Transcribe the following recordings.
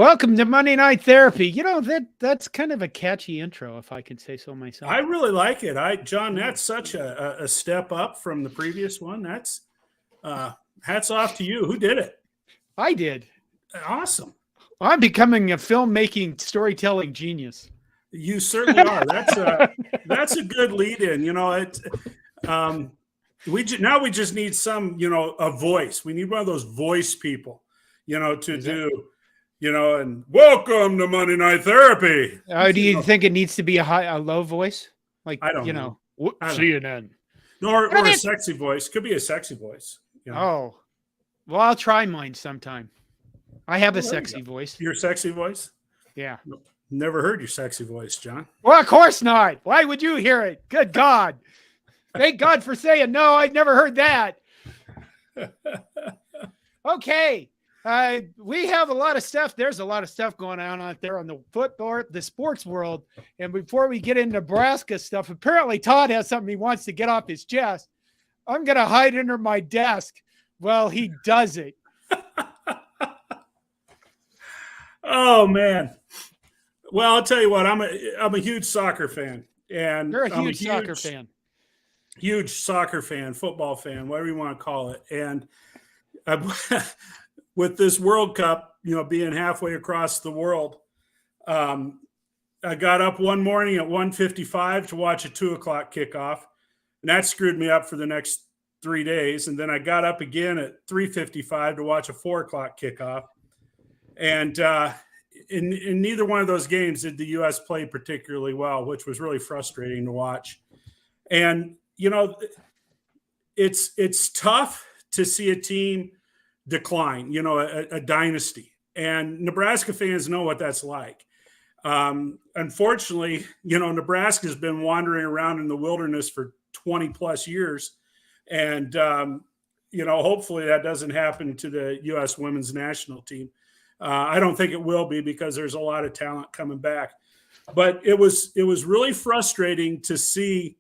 Welcome to Monday Night Therapy. That's kind of a catchy intro, if I can say so myself. I really like it. John, that's such a step up from the previous one. That's hats off to you. Who did it? I did. Awesome. I'm becoming a filmmaking, storytelling genius. You certainly are. That's a good lead in. We just need some, a voice. We need one of those voice people, and welcome to Monday Night Therapy. Do you think it needs to be a low voice? Like, I don't know. CNN. Or a sexy voice. Could be a sexy voice. Oh, well, I'll try mine sometime. I have a sexy voice. Your sexy voice? Yeah. Never heard your sexy voice, John. Well, of course not. Why would you hear it? Good God. Thank God for saying no. I'd never heard that. Okay. We have a lot of stuff. There's a lot of stuff going on out there on the sports world. And before we get into Nebraska stuff, apparently Todd has something he wants to get off his chest. I'm going to hide under my desk while he does it. Oh, man. Well, I'll tell you what, I'm a huge soccer fan. And you're a huge soccer fan. Huge soccer fan, football fan, whatever you want to call it. And with this World Cup, being halfway across the world, I got up one morning at 1:55 to watch a 2:00 kickoff. And that screwed me up for the next 3 days. And then I got up again at 3:55 to watch a 4:00 kickoff. And in neither one of those games did the U.S. play particularly well, which was really frustrating to watch. And, it's tough to see a team decline, a dynasty. And Nebraska fans know what that's like. Unfortunately, Nebraska's been wandering around in the wilderness for 20 plus years. And, hopefully that doesn't happen to the U.S. women's national team. I don't think it will be because there's a lot of talent coming back. But it was really frustrating to see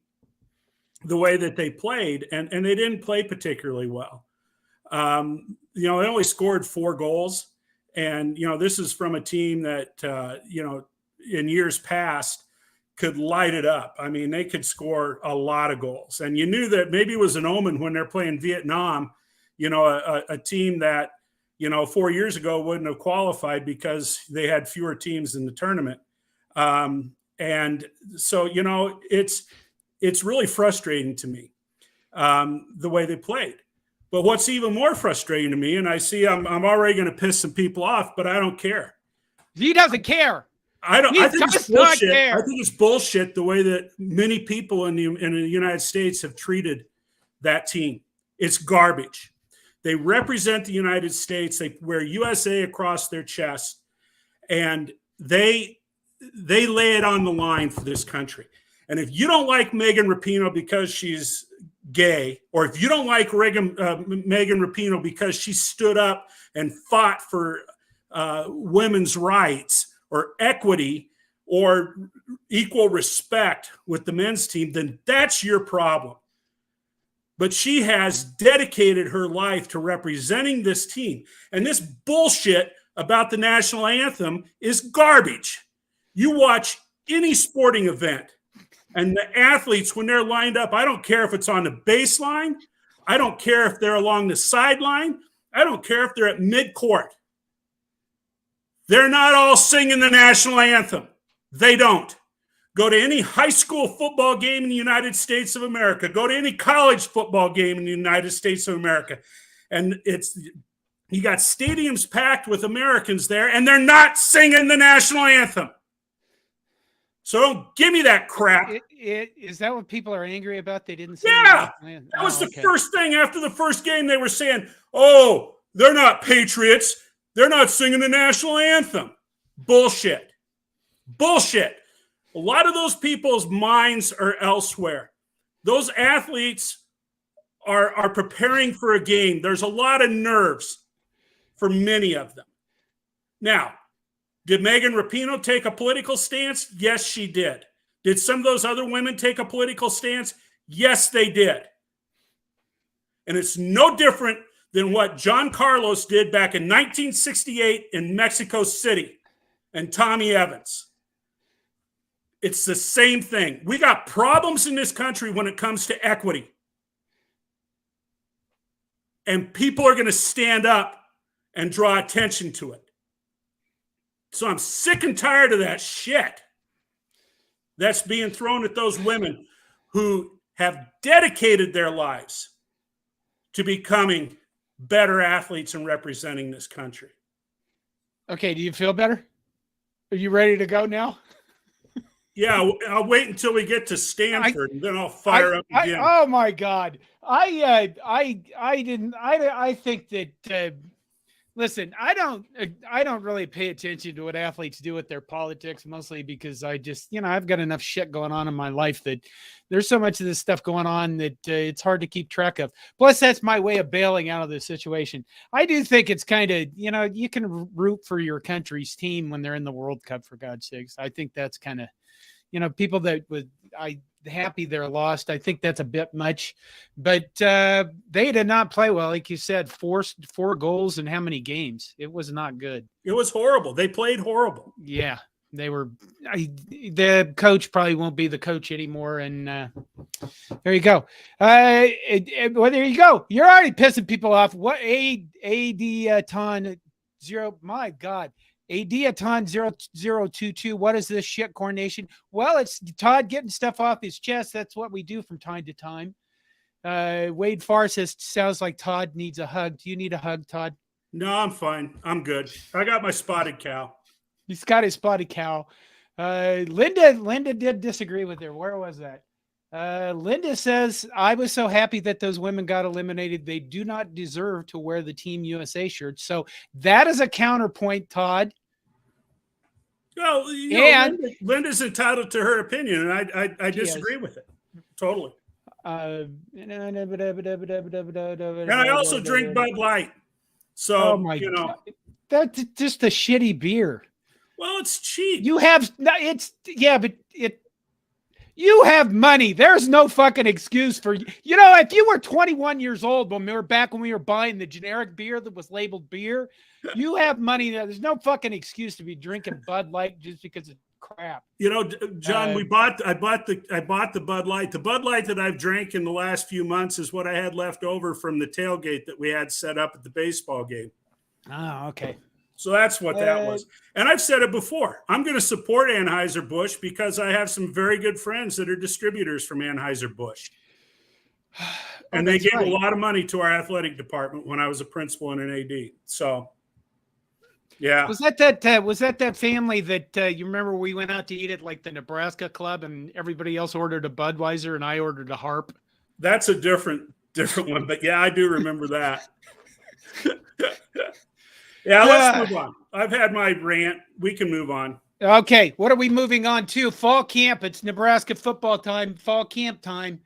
the way that they played, and they didn't play particularly well. They only scored 4 goals. And, this is from a team that, in years past could light it up. I mean, they could score a lot of goals. And you knew that maybe it was an omen when they're playing Vietnam, a team that, 4 years ago wouldn't have qualified because they had fewer teams in the tournament. And so, it's really frustrating to me, the way they played. But what's even more frustrating to me, and I see I'm already going to piss some people off, but I don't care. He doesn't care. I think it's bullshit. I think it's bullshit the way that many people in the United States have treated that team. It's garbage. They represent the United States. They wear USA across their chest, and they lay it on the line for this country. And if you don't like Megan Rapinoe because she's gay, or if you don't like Megan Rapinoe because she stood up and fought for women's rights or equity or equal respect with the men's team, then that's your problem. But she has dedicated her life to representing this team. And this bullshit about the national anthem is garbage. You watch any sporting event, and the athletes, when they're lined up, I don't care if it's on the baseline. I don't care if they're along the sideline. I don't care if they're at midcourt. They're not all singing the national anthem. They don't. Go to any high school football game in the United States of America. Go to any college football game in the United States of America. And you got stadiums packed with Americans there, and they're not singing the national anthem. So don't give me that crap. Is that what people are angry about? They didn't sing the national anthem? That was the first thing after the first game. They were saying, oh, they're not patriots. They're not singing the national anthem. Bullshit. Bullshit. A lot of those people's minds are elsewhere. Those athletes are preparing for a game. There's a lot of nerves for many of them. Now, did Megan Rapinoe take a political stance? Yes, she did. Did some of those other women take a political stance? Yes, they did. And it's no different than what John Carlos did back in 1968 in Mexico City and Tommy Evans. It's the same thing. We got problems in this country when it comes to equity. And people are going to stand up and draw attention to it. So I'm sick and tired of that shit that's being thrown at those women who have dedicated their lives to becoming better athletes and representing this country. Okay, do you feel better? Are you ready to go now? Yeah, I'll wait until we get to Stanford, and then I'll fire up again. Oh my God, I think that. Listen, I don't really pay attention to what athletes do with their politics, mostly because I just, I've got enough shit going on in my life that there's so much of this stuff going on that it's hard to keep track of. Plus, that's my way of bailing out of this situation. I do think it's kind of, you can root for your country's team when they're in the World Cup, for God's sakes. I think that's kind of, people that happy they're lost. I think that's a bit much, but they did not play well. Like you said, four goals in how many games? It was not good. It was horrible. They played horrible. Yeah, they were. The coach probably won't be the coach anymore. And there you go. Well, there you go. You're already pissing people off. What Ton 0? My God. Adiaton 0022. What is this shit coordination? Well, it's Todd getting stuff off his chest. That's what we do from time to time. Wade Farr says, sounds like Todd needs a hug. Do you need a hug, Todd? No, I'm fine. I'm good. I got my spotted cow. He's got his spotted cow. Linda did disagree with her. Where was that? Linda says, I was so happy that those women got eliminated. They do not deserve to wear the Team USA shirt. So that is a counterpoint, Todd. Well, Linda's entitled to her opinion, and I disagree with it. Totally. And I also drink Bud Light. So, oh my God. That's just a shitty beer. Well, it's cheap. You have, you have money. There's no fucking excuse for you. If you were 21 years old when we were buying the generic beer that was labeled beer, you have money. There's no fucking excuse to be drinking Bud Light just because it's crap. John, I bought the Bud Light. The Bud Light that I've drank in the last few months is what I had left over from the tailgate that we had set up at the baseball game. Oh, okay. So that's what that was. And I've said it before. I'm going to support Anheuser-Busch because I have some very good friends that are distributors from Anheuser-Busch. And they gave a lot of money to our athletic department when I was a principal and an AD. So, yeah. Was that family that you remember we went out to eat at like the Nebraska club and everybody else ordered a Budweiser and I ordered a Harp? That's a different one. But yeah, I do remember that. Yeah, let's move on. I've had my rant. We can move on. Okay, what are we moving on to? Fall camp. It's Nebraska football time, fall camp time.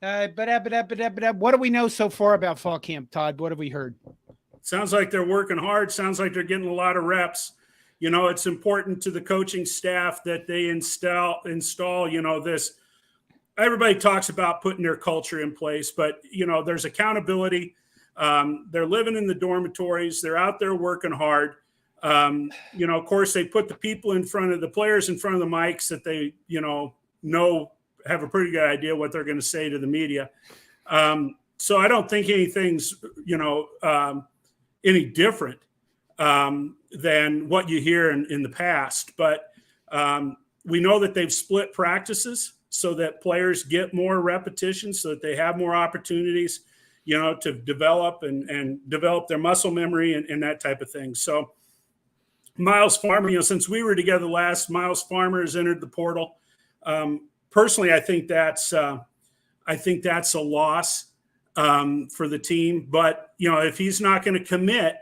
What do we know so far about fall camp, Todd? What have we heard? Sounds like they're working hard. Sounds like they're getting a lot of reps. It's important to the coaching staff that they install, this. Everybody talks about putting their culture in place, but, there's accountability. They're living in the dormitories. They're out there working hard. Of course, they put the people in front of the players in front of the mics that they, know have a pretty good idea what they're going to say to the media. So I don't think anything's, any different than what you hear in the past. But we know that they've split practices so that players get more repetitions, so that they have more opportunities to develop and develop their muscle memory and that type of thing. So Miles Farmer, since we were together last, Miles Farmer has entered the portal. Personally, I think that's a loss for the team. But, if he's not going to commit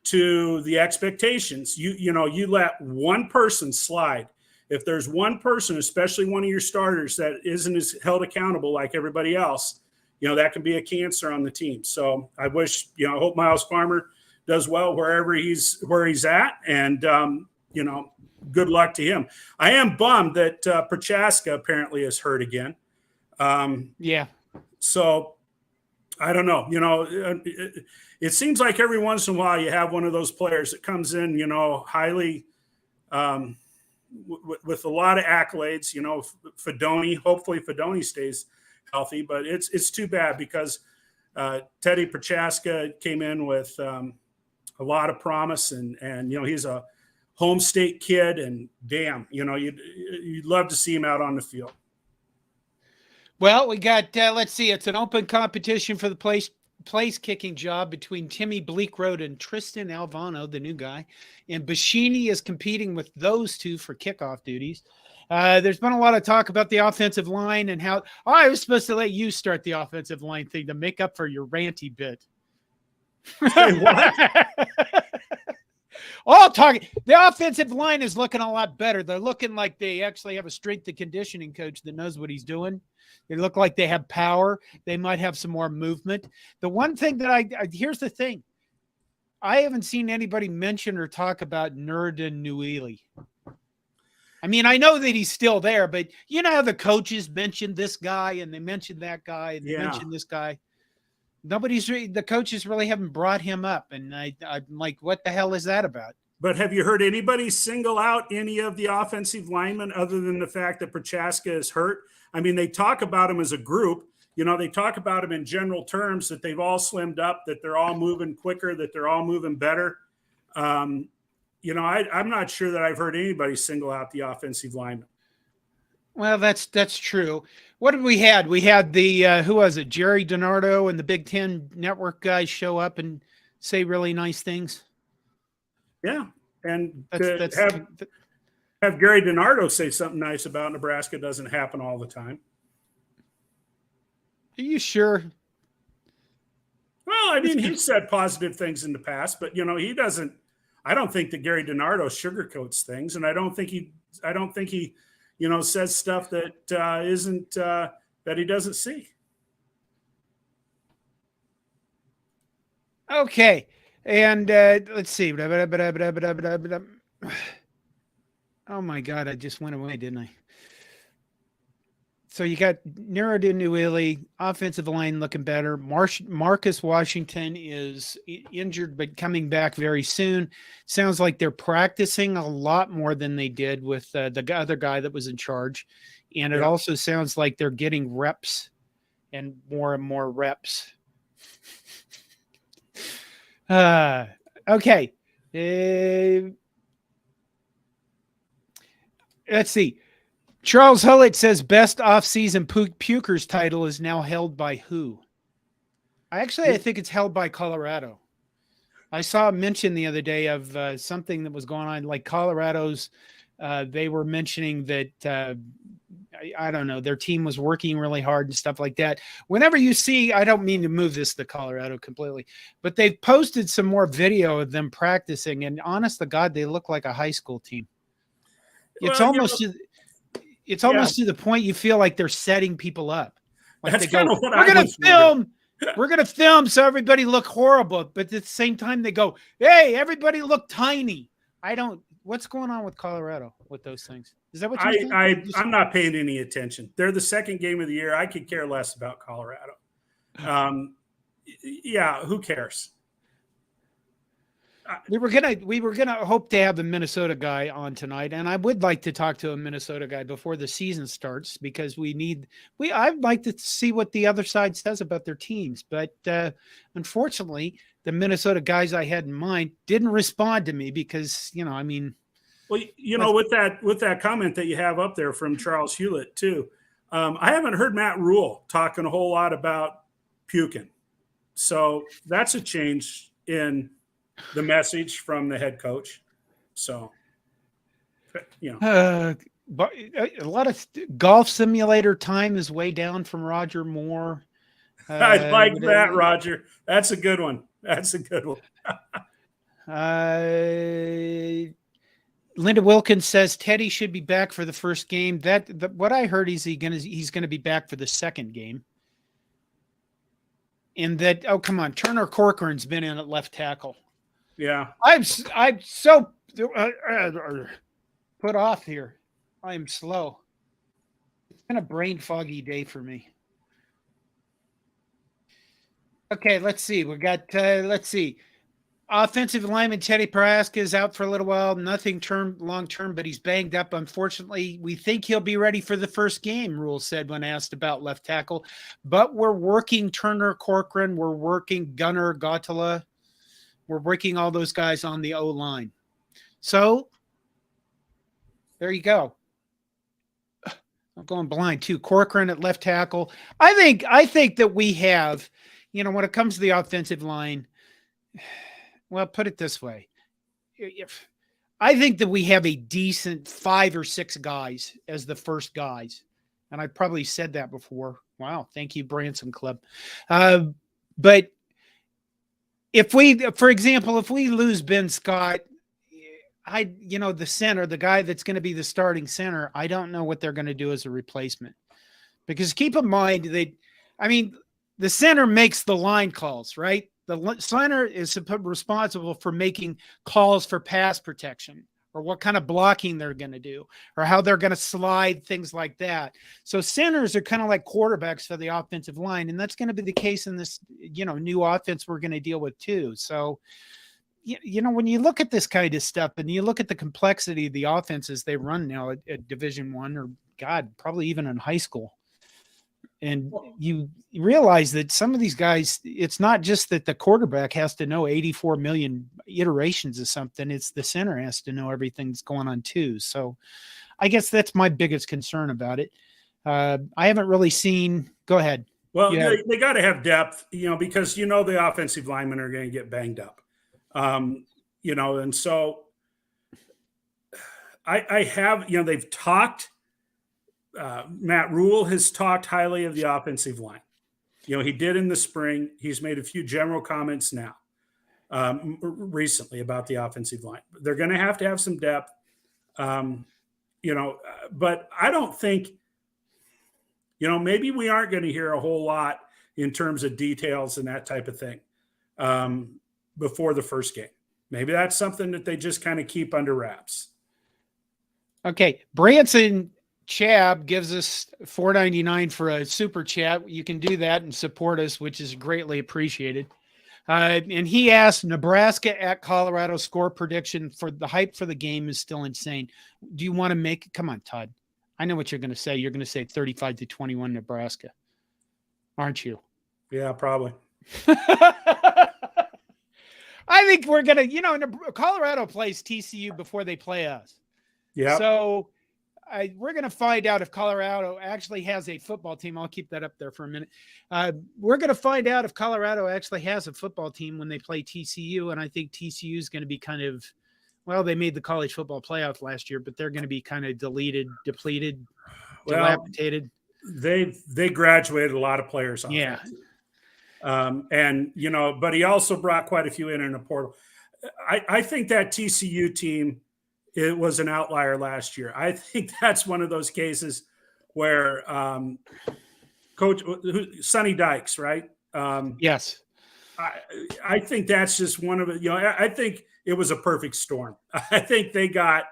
to the expectations, you let one person slide. If there's one person, especially one of your starters, that isn't as held accountable like everybody else, that can be a cancer on the team. So I wish, I hope Miles Farmer does well where he's at. And, good luck to him. I am bummed that Prochaska apparently is hurt again. Yeah. So I don't know. It seems like every once in a while you have one of those players that comes in, highly with a lot of accolades. Fedoni. Hopefully, Fedoni stays healthy, but it's too bad because Teddy Prochaska came in with a lot of promise, and he's a home state kid, and damn, you'd love to see him out on the field. Well, we got, let's see, it's an open competition for the place kicking job between Timmy Bleakroad and Tristan Alvano, the new guy. And Bashini is competing with those two for kickoff duties. There's been a lot of talk about the offensive line and how I was supposed to let you start the offensive line thing to make up for your ranty bit. Hey, what? All talking. The offensive line is looking a lot better. They're looking like they actually have a strength and conditioning coach that knows what he's doing. They look like they have power. They might have some more movement. The one thing that here's the thing. I haven't seen anybody mention or talk about Nurdin Nuili. I mean, I know that he's still there, but you know how the coaches mentioned this guy and they mentioned that guy and they mentioned this guy. The coaches really haven't brought him up. And I'm like, what the hell is that about? But have you heard anybody single out any of the offensive linemen other than the fact that Prochaska is hurt? I mean, they talk about him as a group. They talk about him in general terms that they've all slimmed up, that they're all moving quicker, that they're all moving better. I'm not sure that I've heard anybody single out the offensive linemen. Well, that's true. What did we had? We had the who was it? Jerry DiNardo and the Big Ten Network guys show up and say really nice things. Yeah, and have Gary DiNardo say something nice about Nebraska doesn't happen all the time. Are you sure? Well, I mean, he's said positive things in the past, but he doesn't. I don't think that Gary DiNardo sugarcoats things, and I don't think he says stuff that isn't that he doesn't see. Okay, and let's see. Oh my God, I just went away, didn't I? So you got Nurdin Nuili, offensive line looking better. Marcus Washington is injured but coming back very soon. Sounds like they're practicing a lot more than they did with the other guy that was in charge. And it also sounds like they're getting reps and more reps. Okay. Let's see. Charles Hullett says best off-season pukers title is now held by who? I think it's held by Colorado. I saw a mention the other day of something that was going on, like Colorado's. They were mentioning that I don't know, their team was working really hard and stuff like that. Whenever you see, I don't mean to move this to Colorado completely, but they've posted some more video of them practicing, and honest to God, they look like a high school team. It's almost to the point you feel like they're setting people up. Like that's they go, what we're going to film. We're going to film so everybody look horrible. But at the same time, they go, hey, everybody look tiny. What's going on with Colorado with those things? Is that what you think? I'm not paying any attention. They're the second game of the year. I could care less about Colorado. Who cares? We were gonna hope to have the Minnesota guy on tonight, and I would like to talk to a Minnesota guy before the season starts because I'd like to see what the other side says about their teams. But unfortunately, the Minnesota guys I had in mind didn't respond to me because with that comment that you have up there from Charles Hewlett too, I haven't heard Matt Rule talking a whole lot about puking, so that's a change in the message from the head coach. So, but a lot of golf simulator time is way down from Roger Moore. I like that, Roger. That's a good one. Linda Wilkins says Teddy should be back for the first game. What I heard is he's gonna be back for the second game. And that, oh come on, Turner Corcoran's been in at left tackle. Yeah, I'm so put off here. I am slow. It's been a brain foggy day for me. Okay, let's see. We got let's see. Offensive lineman Teddy Paraska is out for a little while. Nothing long term, but he's banged up. Unfortunately, we think he'll be ready for the first game, Rule said when asked about left tackle. But we're working Turner Corcoran. We're working Gunnar Gautala. We're working all those guys on the O-line. So there you go. I'm going blind too. Corcoran at left tackle. I think that we have, when it comes to the offensive line, well, put it this way. I think that we have a decent 5 or 6 guys as the first guys. And I probably said that before. Wow. Thank you, Branson Club. But for example, if we lose Ben Scott, the center, the guy that's going to be the starting center, I don't know what they're going to do as a replacement. Because keep in mind the center makes the line calls, right? The center is responsible for making calls for pass protection or what kind of blocking they're going to do or how they're going to slide, things like that. So centers are kind of like quarterbacks for the offensive line. And that's going to be the case in this, new offense we're going to deal with too. So, when you look at this kind of stuff and you look at the complexity of the offenses they run now at Division I or probably even in high school, and you realize that some of these guys, it's not just that the quarterback has to know 84 million iterations of something. It's the center has to know everything that's going on too. So I guess that's my biggest concern about it. I haven't really seen, go ahead. Well, they got to have depth, because, the offensive linemen are going to get banged up. And so I have, they've talked, Matt Rule has talked highly of the offensive line. He did in the spring. He's made a few general comments now, recently about the offensive line. They're going to have some depth, but I don't think, maybe we aren't going to hear a whole lot in terms of details and that type of thing before the first game. Maybe that's something that they just kind of keep under wraps. Okay. Branson Chab gives us $4.99 for a super chat. You can do that and support us, which is greatly appreciated. And he asked, Nebraska at Colorado score prediction for the hype for the game is still insane. Do you want to make it? Come on, Todd. I know what you're going to say. You're going to say 35-21 Nebraska. Aren't you? Yeah, probably. I think we're going to, Colorado plays TCU before they play us. Yeah. So we're going to find out if Colorado actually has a football team. I'll keep that up there for a minute. We're going to find out if Colorado actually has a football team when they play TCU. And I think TCU is going to be kind of, they made the college football playoff last year, but they're going to be kind of depleted, dilapidated. They graduated a lot of players on that. But he also brought quite a few in the portal. I think that TCU team, it was an outlier last year. I think that's one of those cases where Coach Sonny Dykes, right? Yes. I think that's just one of it. I think it was a perfect storm. I think they got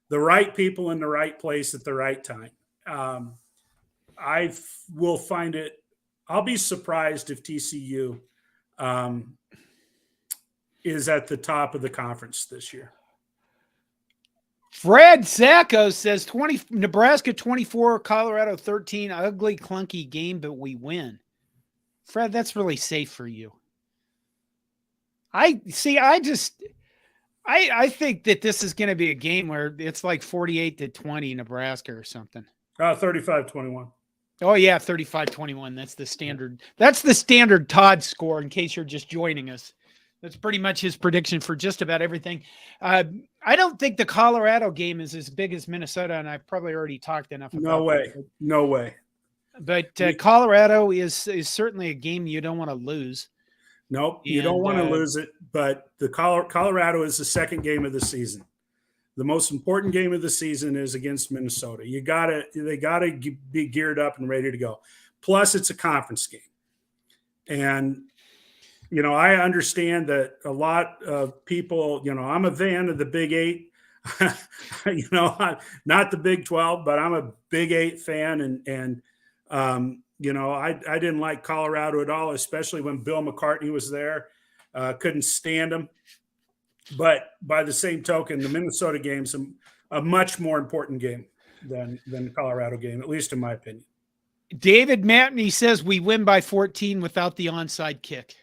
the right people in the right place at the right time. I will find it. I'll be surprised if TCU is at the top of the conference this year. Fred Sacco says Nebraska 24, Colorado 13. Ugly, clunky game, but we win. Fred, that's really safe for you. I think that this is going to be a game where it's like 48-20 Nebraska or something. 35-21. Oh yeah, 35-21. That's the standard. That's the standard Todd score. In case you're just joining us, that's pretty much his prediction for just about everything. I don't think the Colorado game is as big as Minnesota, and I've probably already talked enough about No way. But Colorado is certainly a game you don't want to lose. Nope, you don't want to lose it. But the Colorado is the second game of the season. The most important game of the season is against Minnesota. They gotta be geared up and ready to go. Plus, it's a conference game, and I understand that a lot of people. I'm a fan of the Big 8. Not the Big 12, but I'm a Big 8 fan, and I didn't like Colorado at all, especially when Bill McCartney was there. Couldn't stand him. But by the same token, the Minnesota game's a much more important game than the Colorado game, at least in my opinion. David Matney says we win by 14 without the onside kick.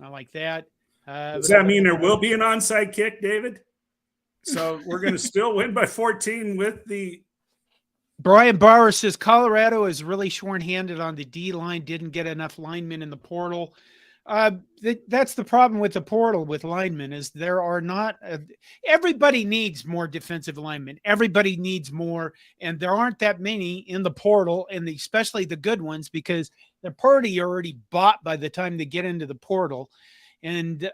I like that. Does that mean there will be an onside kick, David? So we're going to still win by 14 with the... Brian Bauer says Colorado is really short-handed on the D line, didn't get enough linemen in the portal. That's the problem with the portal with linemen is there are not everybody needs more defensive linemen. Everybody needs more, and there aren't that many in the portal, and especially the good ones because they're already bought by the time they get into the portal. And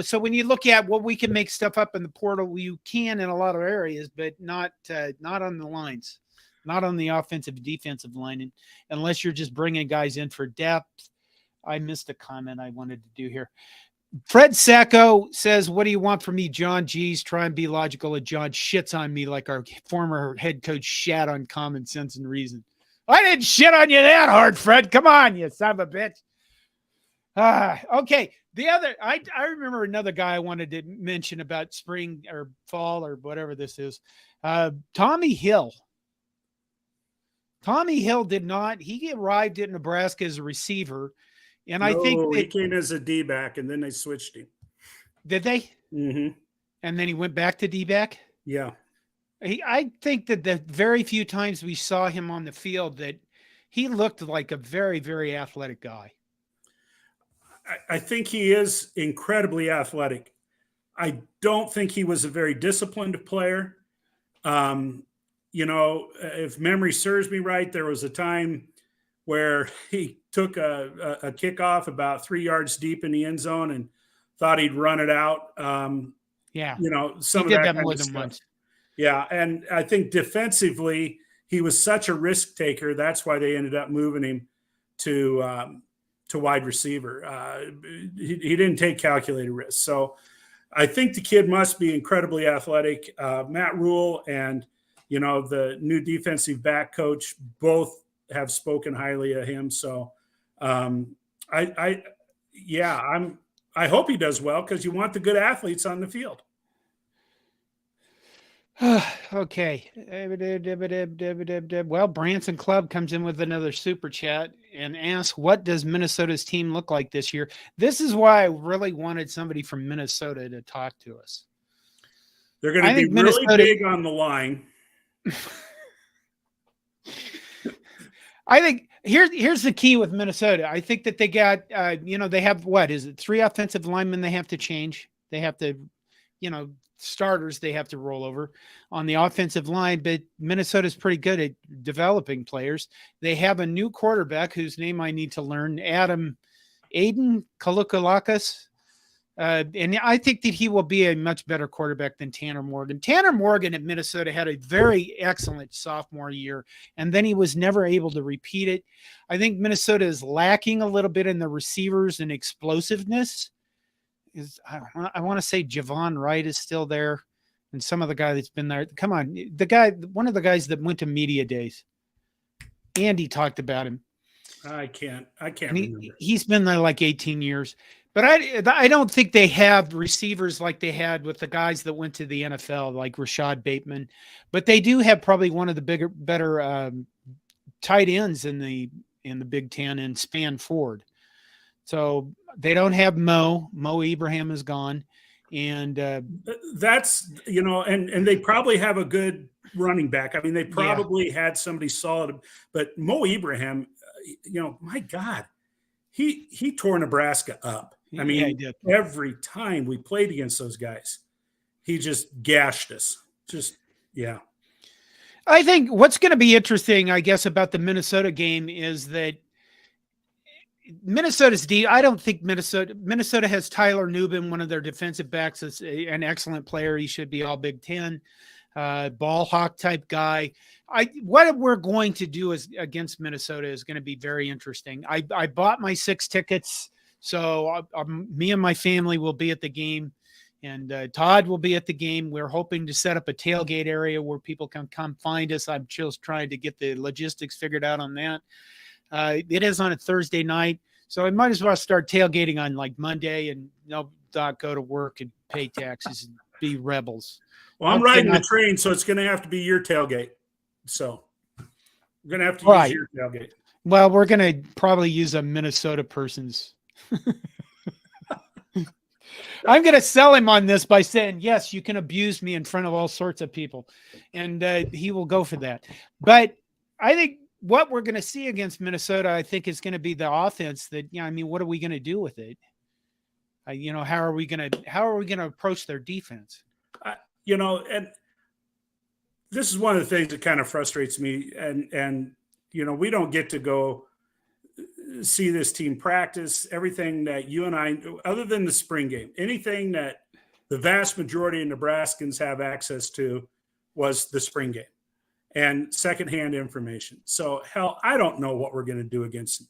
so when you look at we can make stuff up in the portal, you can in a lot of areas, but not on the lines, not on the offensive defensive line, and unless you're just bringing guys in for depth. I missed a comment I wanted to do here. Fred Sacco says, what do you want from me, John? Geez, try and be logical. And John shits on me like our former head coach shat on common sense and reason. I didn't shit on you that hard, Fred. Come on, you son of a bitch. Okay. The other, I remember another guy I wanted to mention about spring or fall or whatever this is. Tommy Hill. Tommy Hill he arrived at Nebraska as a receiver. And I think he came as a D-back, and then they switched him. Did they? Mm-hmm. And then he went back to D-back? Yeah. I think that the very few times we saw him on the field that he looked like a very, very athletic guy. I think he is incredibly athletic. I don't think he was a very disciplined player. If memory serves me right, there was a time where he took a kickoff about 3 yards deep in the end zone and thought he'd run it out. Some he of did that more than once. Yeah, and I think defensively he was such a risk taker. That's why they ended up moving him to wide receiver. He didn't take calculated risks. So I think the kid must be incredibly athletic. Matt Rule and the new defensive back coach both have spoken highly of him. So I hope he does well because you want the good athletes on the field. Okay. Well, Branson Club comes in with another super chat and asks, what does Minnesota's team look like this year? This is why I really wanted somebody from Minnesota to talk to us. They're going to be really big on the line. I think here's the key with Minnesota. I think that they got, they have, 3 offensive linemen they have to change. They have to, starters they have to roll over on the offensive line, but Minnesota's pretty good at developing players. They have a new quarterback whose name I need to learn, Aiden Kalukalakis. And I think that he will be a much better quarterback than Tanner Morgan. Tanner Morgan at Minnesota had a very excellent sophomore year, and then he was never able to repeat it. I think Minnesota is lacking a little bit in the receivers and explosiveness. I want to say Javon Wright is still there, and some of the guy that's been there. Come on, one of the guys that went to media days. Andy talked about him. I can't remember. He's been there like 18 years. But I don't think they have receivers like they had with the guys that went to the NFL, like Rashad Bateman. But they do have probably one of the better tight ends in the Big Ten in Span Ford. So they don't have Mo. Mo Ibrahim is gone. And that's, and they probably have a good running back. I mean, they probably had somebody solid. But Mo Ibrahim, my God, he tore Nebraska up. I mean, every time we played against those guys, he just gashed us. I think what's going to be interesting, I guess, about the Minnesota game is that Minnesota's I don't think Minnesota has Tyler Nubin, one of their defensive backs, is an excellent player. He should be all Big Ten, ball hawk type guy. What we're going to do against Minnesota is going to be very interesting. I bought my 6 tickets. So me and my family will be at the game, And Todd will be at the game. We're hoping to set up a tailgate area where people can come find us. I'm just trying to get the logistics figured out on that. It is on a Thursday night, so I might as well start tailgating on like Monday and not go to work and pay taxes and be rebels. Well, I'm riding the train, so it's going to have to be your tailgate. So we're going to have to use your tailgate. Well, we're going to probably use a Minnesota person's. I'm going to sell him on this by saying, yes, you can abuse me in front of all sorts of people. And he will go for that. But I think what we're going to see against Minnesota, I think, is going to be the offense that, I mean, what are we going to do with it? How are we going to approach their defense? And this is one of the things that kind of frustrates me. And we don't get to go see this team practice. Everything that you and I, other than the spring game, anything that the vast majority of Nebraskans have access to was the spring game and secondhand information. So hell, I don't know what we're going to do against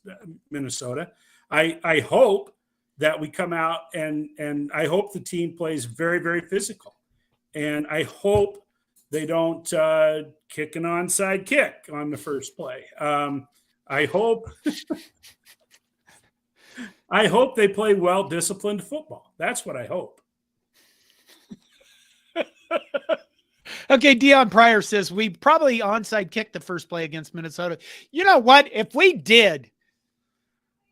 Minnesota. I hope that we come out and I hope the team plays very, very physical. And I hope they don't kick an onside kick on the first play. I hope they play well-disciplined football. That's what I hope. Okay, Dion Pryor says we probably onside kicked the first play against Minnesota. You know what? If we did,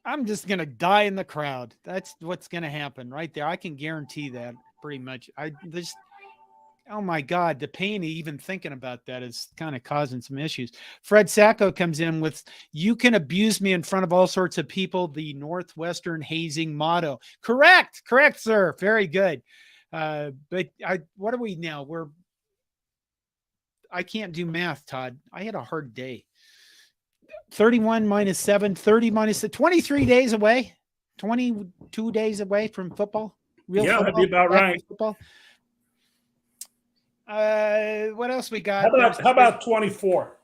I'm just going to die in the crowd. That's what's going to happen right there. I can guarantee that pretty much. Oh my God, the pain of even thinking about that is kind of causing some issues. Fred Sacco comes in with, you can abuse me in front of all sorts of people, the Northwestern hazing motto. Correct, sir. Very good. But what are we now? I can't do math, Todd. I had a hard day. 31 minus 7, 30 minus 23 days away, 22 days away from football. Real football, that'd be about right. Football. What else we got? How about 24?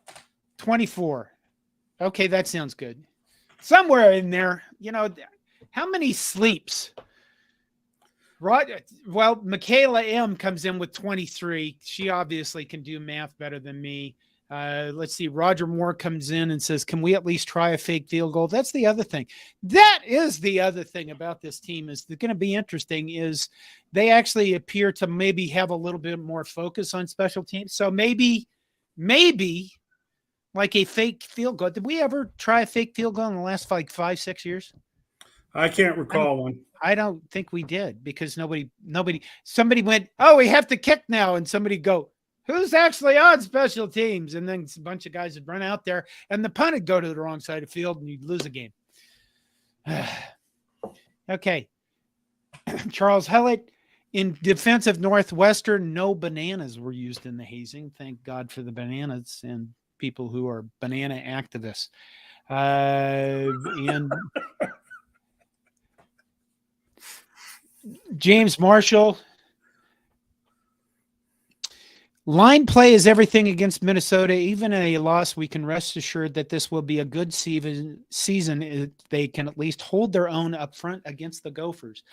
24. Okay, that sounds good. Somewhere in there, how many sleeps? Well, Michaela M comes in with 23. She obviously can do math better than me. Let's see. Roger Moore comes in and says, can we at least try a fake field goal? That's the other thing. That is the other thing about this team is going to be interesting is they actually appear to maybe have a little bit more focus on special teams. So maybe like a fake field goal. Did we ever try a fake field goal in the last 5-6 years? I can't recall one. I don't think we did because somebody went, oh, we have to kick now. And somebody go, who's actually on special teams? And then a bunch of guys would run out there and the punt would go to the wrong side of the field and you'd lose a game. Okay. Charles Hellett, in defense of Northwestern, no bananas were used in the hazing. Thank God for the bananas and people who are banana activists. And James Marshall, line play is everything against Minnesota. Even in a loss, we can rest assured that this will be a good season if they can at least hold their own up front against the Gophers.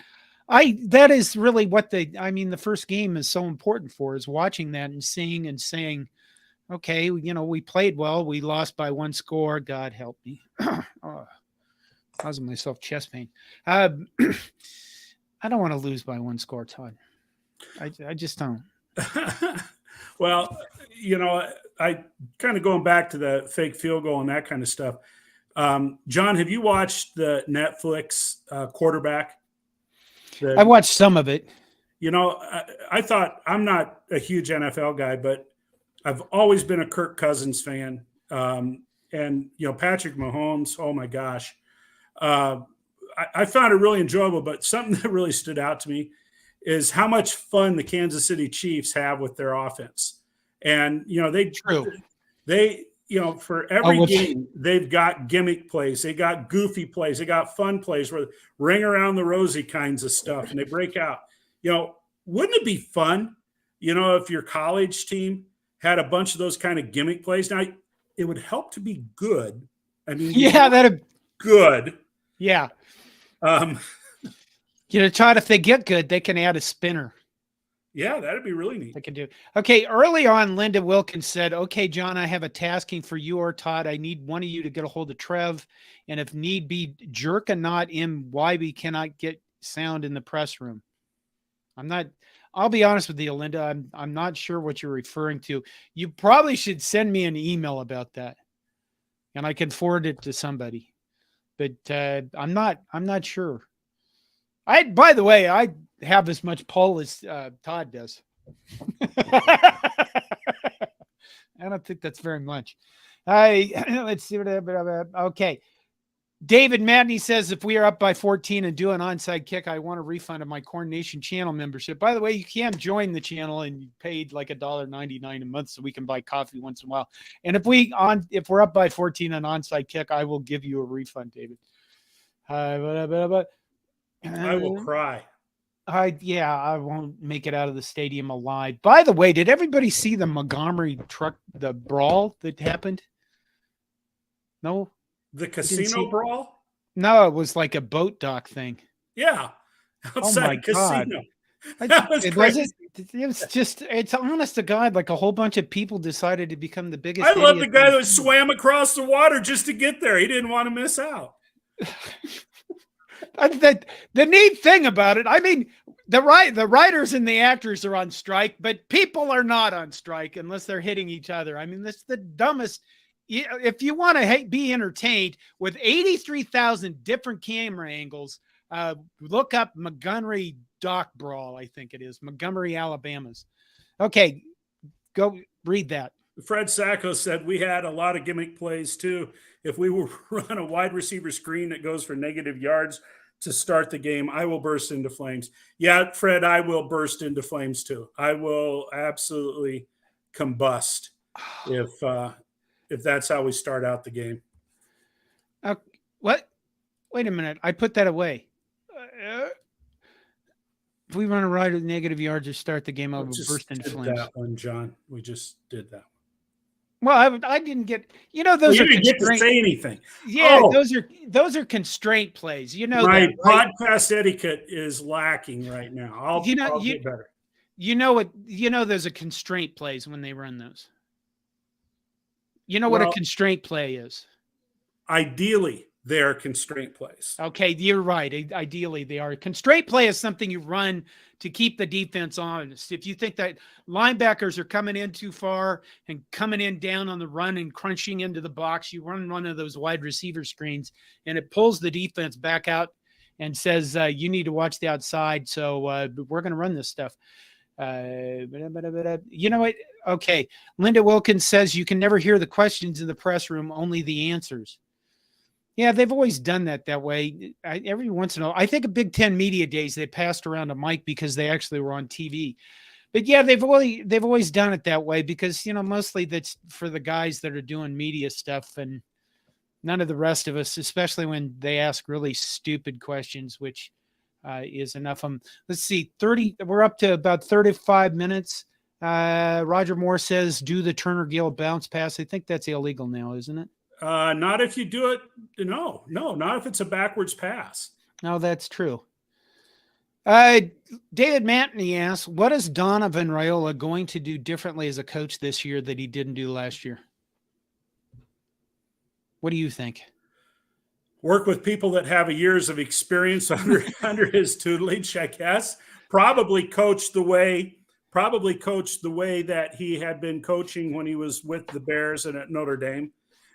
That is really what the first game is so important for, is watching that and seeing and saying, okay, we played well. We lost by one score. God help me. Causing myself chest pain. I don't want to lose by one score, Todd. I just don't. Well, I kind of going back to the fake field goal and that kind of stuff. John, have you watched the Netflix Quarterback? I watched some of it. I thought, I'm not a huge NFL guy, but I've always been a Kirk Cousins fan. And Patrick Mahomes, oh my gosh. I found it really enjoyable, but something that really stood out to me is how much fun the Kansas City Chiefs have with their offense. And, for every game, they've got gimmick plays. They got goofy plays. They got fun plays where ring around the rosy kinds of stuff, and they break out. Wouldn't it be fun, if your college team had a bunch of those kind of gimmick plays? Now, it would help to be good. I mean, that'd good. Yeah. Todd, if they get good, they can add a spinner. Yeah, that'd be really neat. I can do. Okay, early on, Linda Wilkins said, "Okay, John, I have a tasking for you or Todd. I need one of you to get a hold of Trev, and if need be, jerk a knot in why we cannot get sound in the press room." I'm not. I'll be honest with you, Linda. I'm not sure what you're referring to. You probably should send me an email about that, and I can forward it to somebody. But I'm not sure. By the way, I have as much pull as Todd does. I don't think that's very much. Let's see what. Okay. David Madney says, if we are up by 14 and do an onside kick, I want a refund of my Corn Nation channel membership. By the way, you can join the channel and you paid like $1.99 a month so we can buy coffee once in a while. And if we're up by 14 on onside kick, I will give you a refund, David. I will cry. I won't make it out of the stadium alive. By the way, did everybody see the Montgomery truck, the brawl that happened? No? The casino brawl? No, it was like a boat dock thing. Yeah. Outside casino. It's honest to God, like a whole bunch of people decided to become the biggest. I love the guy that swam across the water just to get there. He didn't want to miss out. The neat thing about it, I mean, the writers and the actors are on strike, but people are not on strike unless they're hitting each other. I mean, that's the dumbest. If you want to be entertained with 83,000 different camera angles, look up Montgomery Dock Brawl. I think it is Montgomery, Alabama's. Okay, go read that. Fred Sacco said we had a lot of gimmick plays too. If we will run a wide receiver screen that goes for negative yards to start the game, I will burst into flames. Yeah, Fred, I will burst into flames too. I will absolutely combust if that's how we start out the game. What? Wait a minute. I put that away. If we run a ride with negative yards to start the game, I will burst into flames. That one, John. We just did that. Well, I didn't get. Those you didn't get to say anything. Yeah, those are constraint plays. My podcast etiquette is lacking right now. I'll get better. There's a constraint plays when they run those. What a constraint play is. Ideally, they're constraint plays. Okay, you're right. Ideally, they are. Constraint play is something you run to keep the defense honest. If you think that linebackers are coming in too far and coming in down on the run and crunching into the box, you run one of those wide receiver screens, and it pulls the defense back out and says, you need to watch the outside, so we're going to run this stuff. You know what? Okay. Linda Wilkins says you can never hear the questions in the press room, only the answers. Yeah, they've always done that way. Every once in a while, I think at Big Ten Media Days, they passed around a mic because they actually were on TV. But yeah, they've always done it that way because, mostly that's for the guys that are doing media stuff and none of the rest of us, especially when they ask really stupid questions, which is enough of them. Let's see, we're up to about 35 minutes. Roger Moore says, do the Turner Gill bounce pass. I think that's illegal now, isn't it? Not if you do it. No, not if it's a backwards pass. No, that's true. David Mantney asks, what is Donovan Raiola going to do differently as a coach this year that he didn't do last year? What do you think? Work with people that have years of experience under his tutelage, I guess. Probably coach the way that he had been coaching when he was with the Bears and at Notre Dame.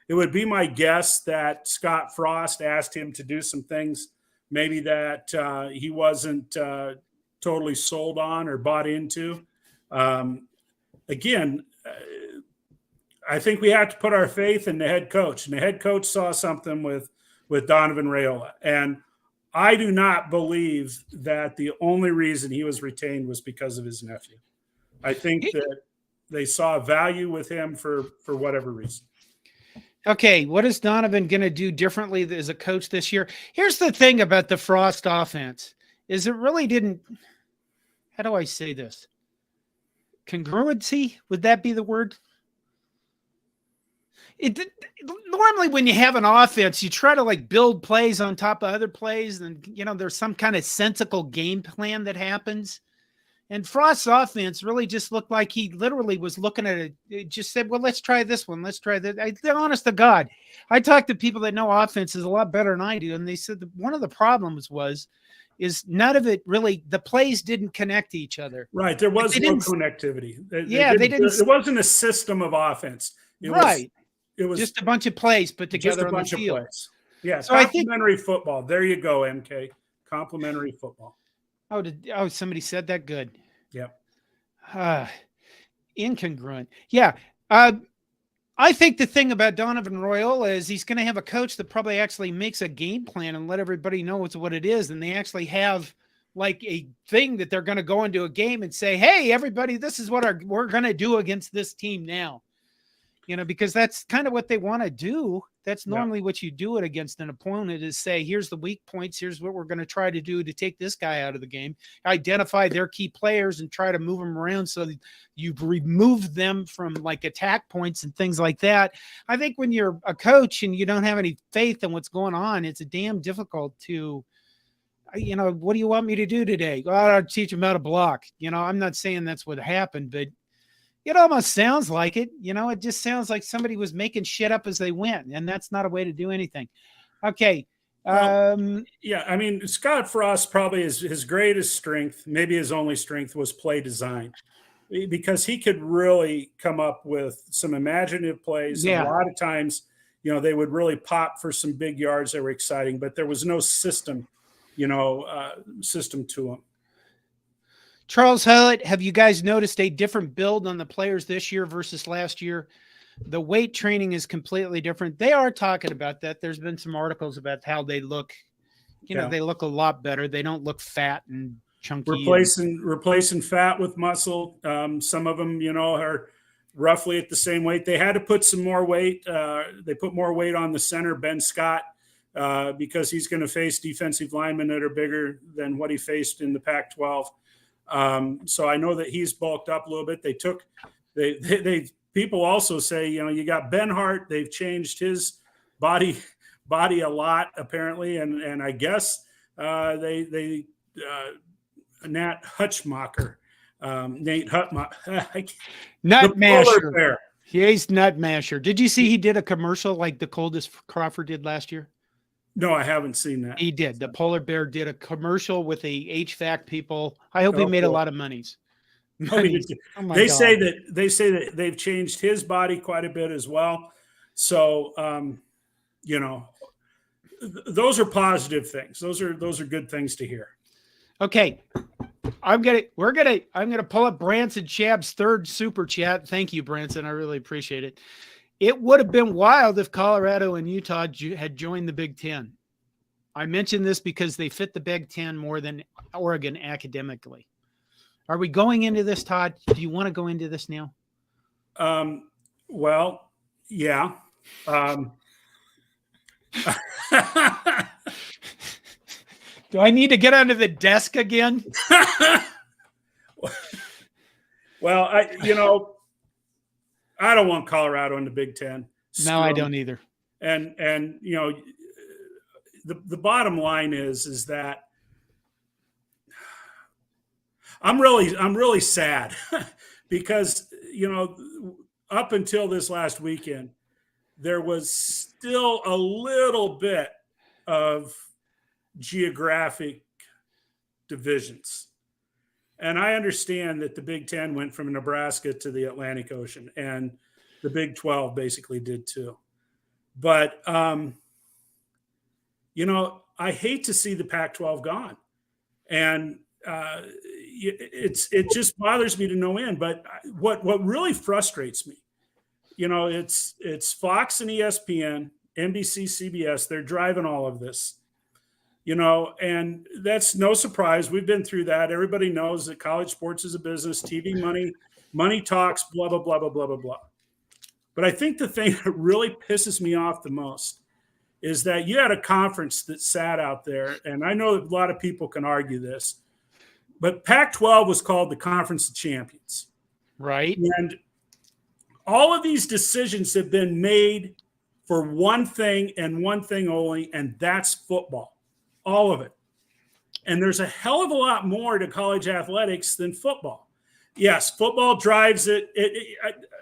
It would be my guess that Scott Frost asked him to do some things maybe that he wasn't totally sold on or bought into. Again, I think we have to put our faith in the head coach. And the head coach saw something with Donovan Raiola. And I do not believe that the only reason he was retained was because of his nephew. I think that they saw value with him for whatever reason. Okay, what is Donovan going to do differently as a coach this year? Here's the thing about the Frost offense is it really didn't, how do I say this? Congruency, would that be the word? Normally when you have an offense, you try to build plays on top of other plays and, there's some kind of sensical game plan that happens. And Frost's offense really just looked like he literally was looking at it. It just said, well, let's try this one. Let's try that. Honest to God, I talked to people that know offenses a lot better than I do. And they said that one of the problems is none of it really, the plays didn't connect to each other. Right. There was no connectivity. They didn't. It wasn't a system of offense. It was just a bunch of plays put together on the field. Plays. Yeah. So complementary football. There you go, MK. Complementary football. Oh, somebody said that. Good. Yep. Incongruent. Yeah. I think the thing about Donovan Royola is he's going to have a coach that probably actually makes a game plan and let everybody know what it is. And they actually have like a thing that they're going to go into a game and say, hey, everybody, this is what we're going to do against this team now. Because that's kind of what they want to do. That's normally what you do it against an opponent is say, here's the weak points. Here's what we're going to try to do to take this guy out of the game, identify their key players and try to move them around so that you've removed them from like attack points and things like that. I think when you're a coach and you don't have any faith in what's going on, it's damn difficult to, what do you want me to do today? Well, I'll teach them how to block. I'm not saying that's what happened, but it almost sounds like it. It just sounds like somebody was making shit up as they went, and that's not a way to do anything. Okay. Yeah, I mean, Scott Frost probably his greatest strength, maybe his only strength, was play design, because he could really come up with some imaginative plays. Yeah. A lot of times, they would really pop for some big yards that were exciting, but there was no system, system to them. Charles Hallett, have you guys noticed a different build on the players this year versus last year? The weight training is completely different. They are talking about that. There's been some articles about how they look. They look a lot better. They don't look fat and chunky. Replacing fat with muscle. Some of them, are roughly at the same weight. They had to put some more weight. They put more weight on the center, Ben Scott, because he's going to face defensive linemen that are bigger than what he faced in the Pac-12. So I know that he's bulked up a little bit. People also say, you got Ben Hart. They've changed his body a lot apparently. And I guess, Nate Hutchmacher, Nutmasher. He's Nutmasher. Did you see he did a commercial like the Coldest Crawford did last year? No, I haven't seen that. He did. The polar bear did a commercial with the HVAC people. I hope he made a lot of monies. They say that they've changed his body quite a bit as well. So, those are positive things. Those are good things to hear. Okay. I'm gonna pull up Branson Chab's third super chat. Thank you, Branson. I really appreciate it. It would have been wild if Colorado and Utah had joined the Big Ten. I mention this because they fit the Big Ten more than Oregon academically. Are we going into this, Todd? Do you want to go into this now? Well, yeah. Do I need to get under the desk again? Well, I don't want Colorado in the Big Ten. No, I don't either. And the bottom line is that I'm really sad because up until this last weekend there was still a little bit of geographic divisions. And I understand that the Big Ten went from Nebraska to the Atlantic Ocean, and the Big 12 basically did too. But, I hate to see the Pac-12 gone. And it just bothers me to no end. But what really frustrates me, it's Fox and ESPN, NBC, CBS, they're driving all of this. And that's no surprise. We've been through that. Everybody knows that college sports is a business. TV money talks, blah, blah, blah, blah, blah, blah, blah. But I think the thing that really pisses me off the most is that you had a conference that sat out there, and I know a lot of people can argue this, but Pac-12 was called the Conference of Champions. Right. And all of these decisions have been made for one thing and one thing only, and that's football. All of it. And there's a hell of a lot more to college athletics than football. Yes, football drives it.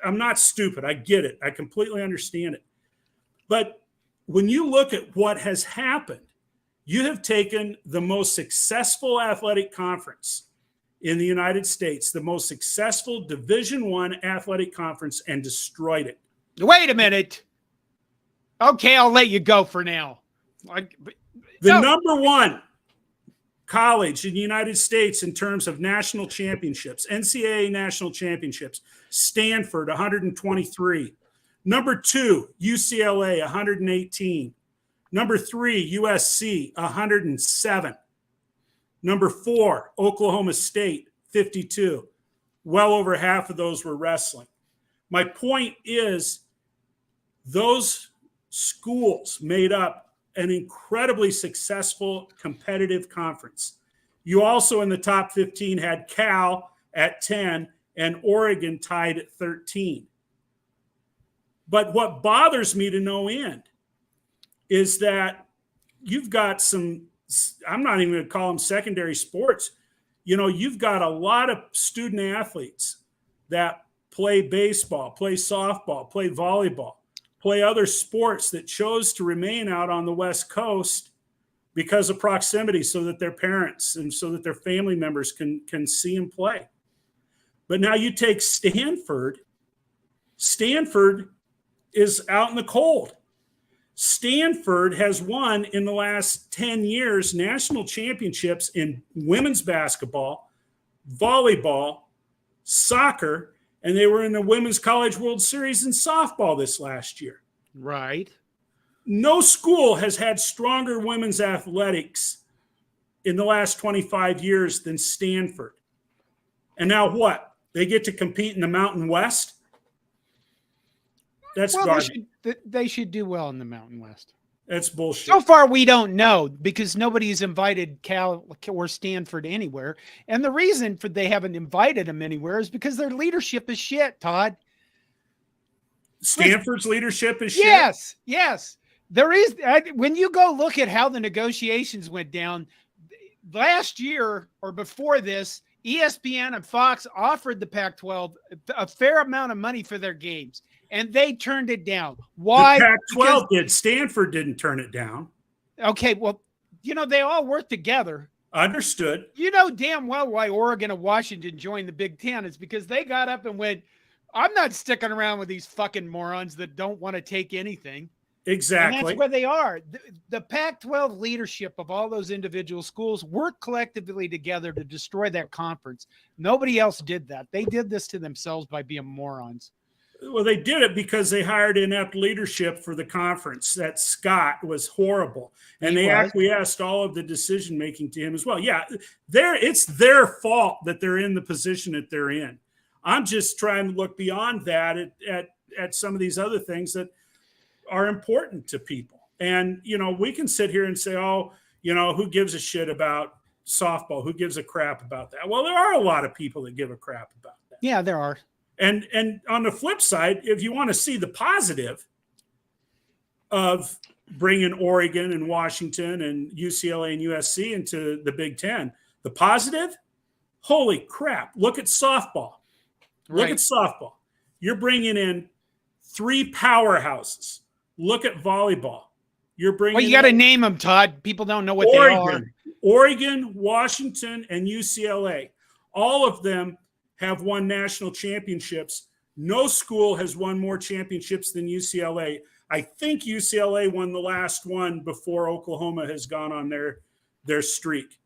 I'm not stupid. I get it. I completely understand it. But when you look at what has happened, you have taken the most successful athletic conference in the United States, the most successful Division I athletic conference, and destroyed it. Wait a minute. Okay, I'll let you go for now. The number one college in the United States in terms of national championships, NCAA national championships, Stanford, 123. Number 2, UCLA, 118. Number 3, USC, 107. Number 4, Oklahoma State, 52. Well over half of those were wrestling. My point is, those schools made up an incredibly successful competitive conference. You also in the top 15 had Cal at 10 and Oregon tied at 13. But what bothers me to no end is that you've got some, I'm not even going to call them secondary sports. You know, you've got a lot of student athletes that play baseball, play softball, play volleyball, play other sports that chose to remain out on the West Coast because of proximity, so that their parents and so that their family members can see them play. But now you take Stanford. Stanford is out in the cold. Stanford has won in the last 10 years national championships in women's basketball, volleyball, soccer, and they were in the Women's College World Series in softball this last year. Right. No school has had stronger women's athletics in the last 25 years than Stanford. And now what? They get to compete in the Mountain West? That's garbage. They should do well in the Mountain West. That's bullshit. So far, we don't know, because nobody's invited Cal or Stanford anywhere. And the reason for they haven't invited them anywhere is because their leadership is shit, Todd. Stanford's leadership is shit? Yes. There is. When you go look at how the negotiations went down last year or before this, ESPN and Fox offered the Pac-12 a fair amount of money for their games, and they turned it down. Why? The Pac-12 did. Stanford didn't turn it down. Okay, well, you know, they all work together. Understood. You know damn well why Oregon and Washington joined the Big Ten. It's because they got up and went, I'm not sticking around with these fucking morons that don't want to take anything. Exactly. And that's where they are. The Pac-12 leadership of all those individual schools worked collectively together to destroy that conference. Nobody else did that. They did this to themselves by being morons. Well, they did it because they hired inept leadership for the conference. That Scott was horrible. And they acquiesced all of the decision-making to him as well. Yeah, it's their fault that they're in the position that they're in. I'm just trying to look beyond that at some of these other things that are important to people. And, you know, we can sit here and say, oh, you know, who gives a shit about softball? Who gives a crap about that? Well, there are a lot of people that give a crap about that. Yeah, there are. And on the flip side, if you want to see the positive of bringing Oregon and Washington and UCLA and USC into the Big Ten, the positive, holy crap, look at softball. Look at softball. You're bringing in 3 powerhouses. Look at volleyball. You're bringing. Well, you got to name them, Todd. People don't know what they are. Oregon, Washington, and UCLA. All of them have won national championships. No school has won more championships than UCLA. I think UCLA won the last one before Oklahoma has gone on their streak.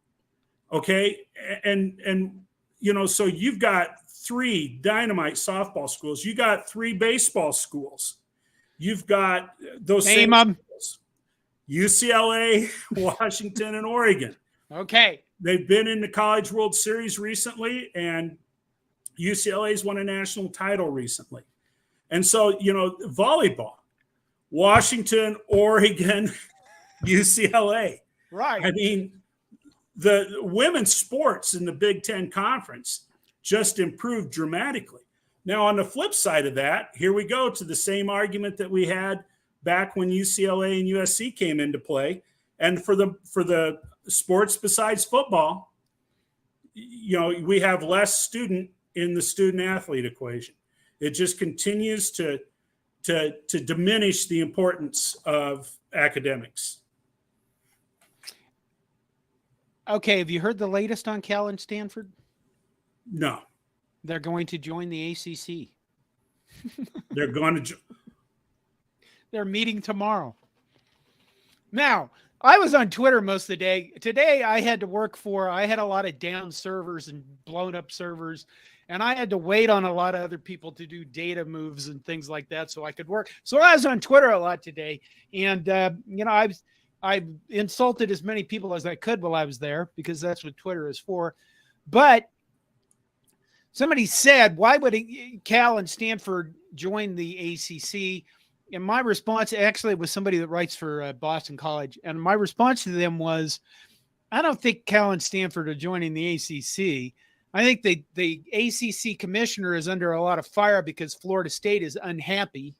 Okay, and you know, so you've got 3 dynamite softball schools. You got 3 baseball schools. You've got those same schools. UCLA, Washington, and Oregon. Okay. They've been in the College World Series recently, and UCLA's won a national title recently. And so, you know, volleyball, Washington, Oregon, UCLA. Right. I mean, the women's sports in the Big Ten Conference just improved dramatically. Now, on the flip side of that, here we go to the same argument that we had back when UCLA and USC came into play. And for the sports besides football, we have less student in the student athlete equation. It just continues to diminish the importance of academics. Okay, have you heard the latest on Cal and Stanford? No. They're going to join the ACC. They're going to. They're meeting tomorrow. Now, I was on Twitter most of the day. Today, I had a lot of down servers and blown up servers, and I had to wait on a lot of other people to do data moves and things like that so I could work. So I was on Twitter a lot today, and, I insulted as many people as I could while I was there because that's what Twitter is for. But somebody said, why would Cal and Stanford join the ACC? And my response actually was somebody that writes for Boston College. And my response to them was, I don't think Cal and Stanford are joining the ACC. I think the ACC commissioner is under a lot of fire because Florida State is unhappy.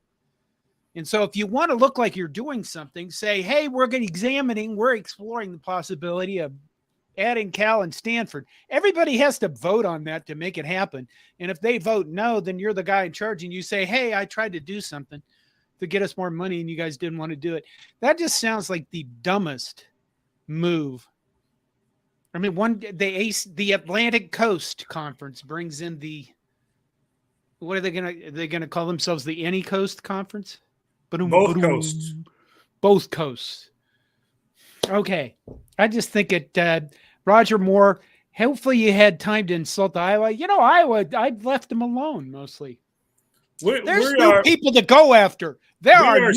And so if you want to look like you're doing something, say, hey, we're exploring the possibility of adding Cal and Stanford. Everybody has to vote on that to make it happen. And if they vote no, then you're the guy in charge and you say, hey, I tried to do something to get us more money and you guys didn't want to do it. That just sounds like the dumbest move. I mean, the Atlantic Coast Conference brings in what are they going to call themselves? The Any Coast Conference? Both coasts. Both coasts. Okay. I just think Roger Moore, hopefully you had time to insult Iowa. Iowa, I've left them alone mostly. There's new people to go after. We are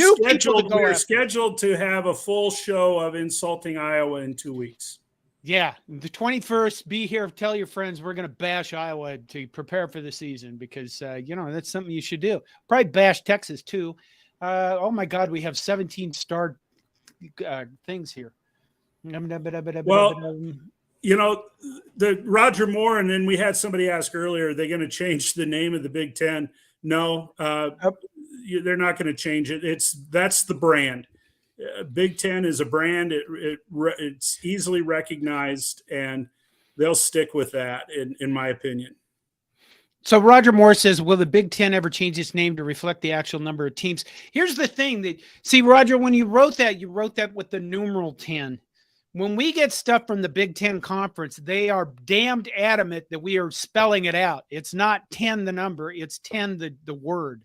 scheduled to have a full show of insulting Iowa in 2 weeks. Yeah. The 21st, be here, tell your friends we're going to bash Iowa to prepare for the season because, that's something you should do. Probably bash Texas too. Oh my God, we have 17 star things here. Well, the Roger Moore, and then we had somebody ask earlier, are they going to change the name of the Big Ten? No, they're not going to change it. That's the brand. Big Ten is a brand. It's easily recognized, and they'll stick with that, in my opinion. So Roger Moore says, will the Big Ten ever change its name to reflect the actual number of teams? Here's the thing Roger, when you wrote that with the numeral 10. When we get stuff from the Big Ten Conference, they are damned adamant that we are spelling it out. It's not 10 the number, it's 10 the word.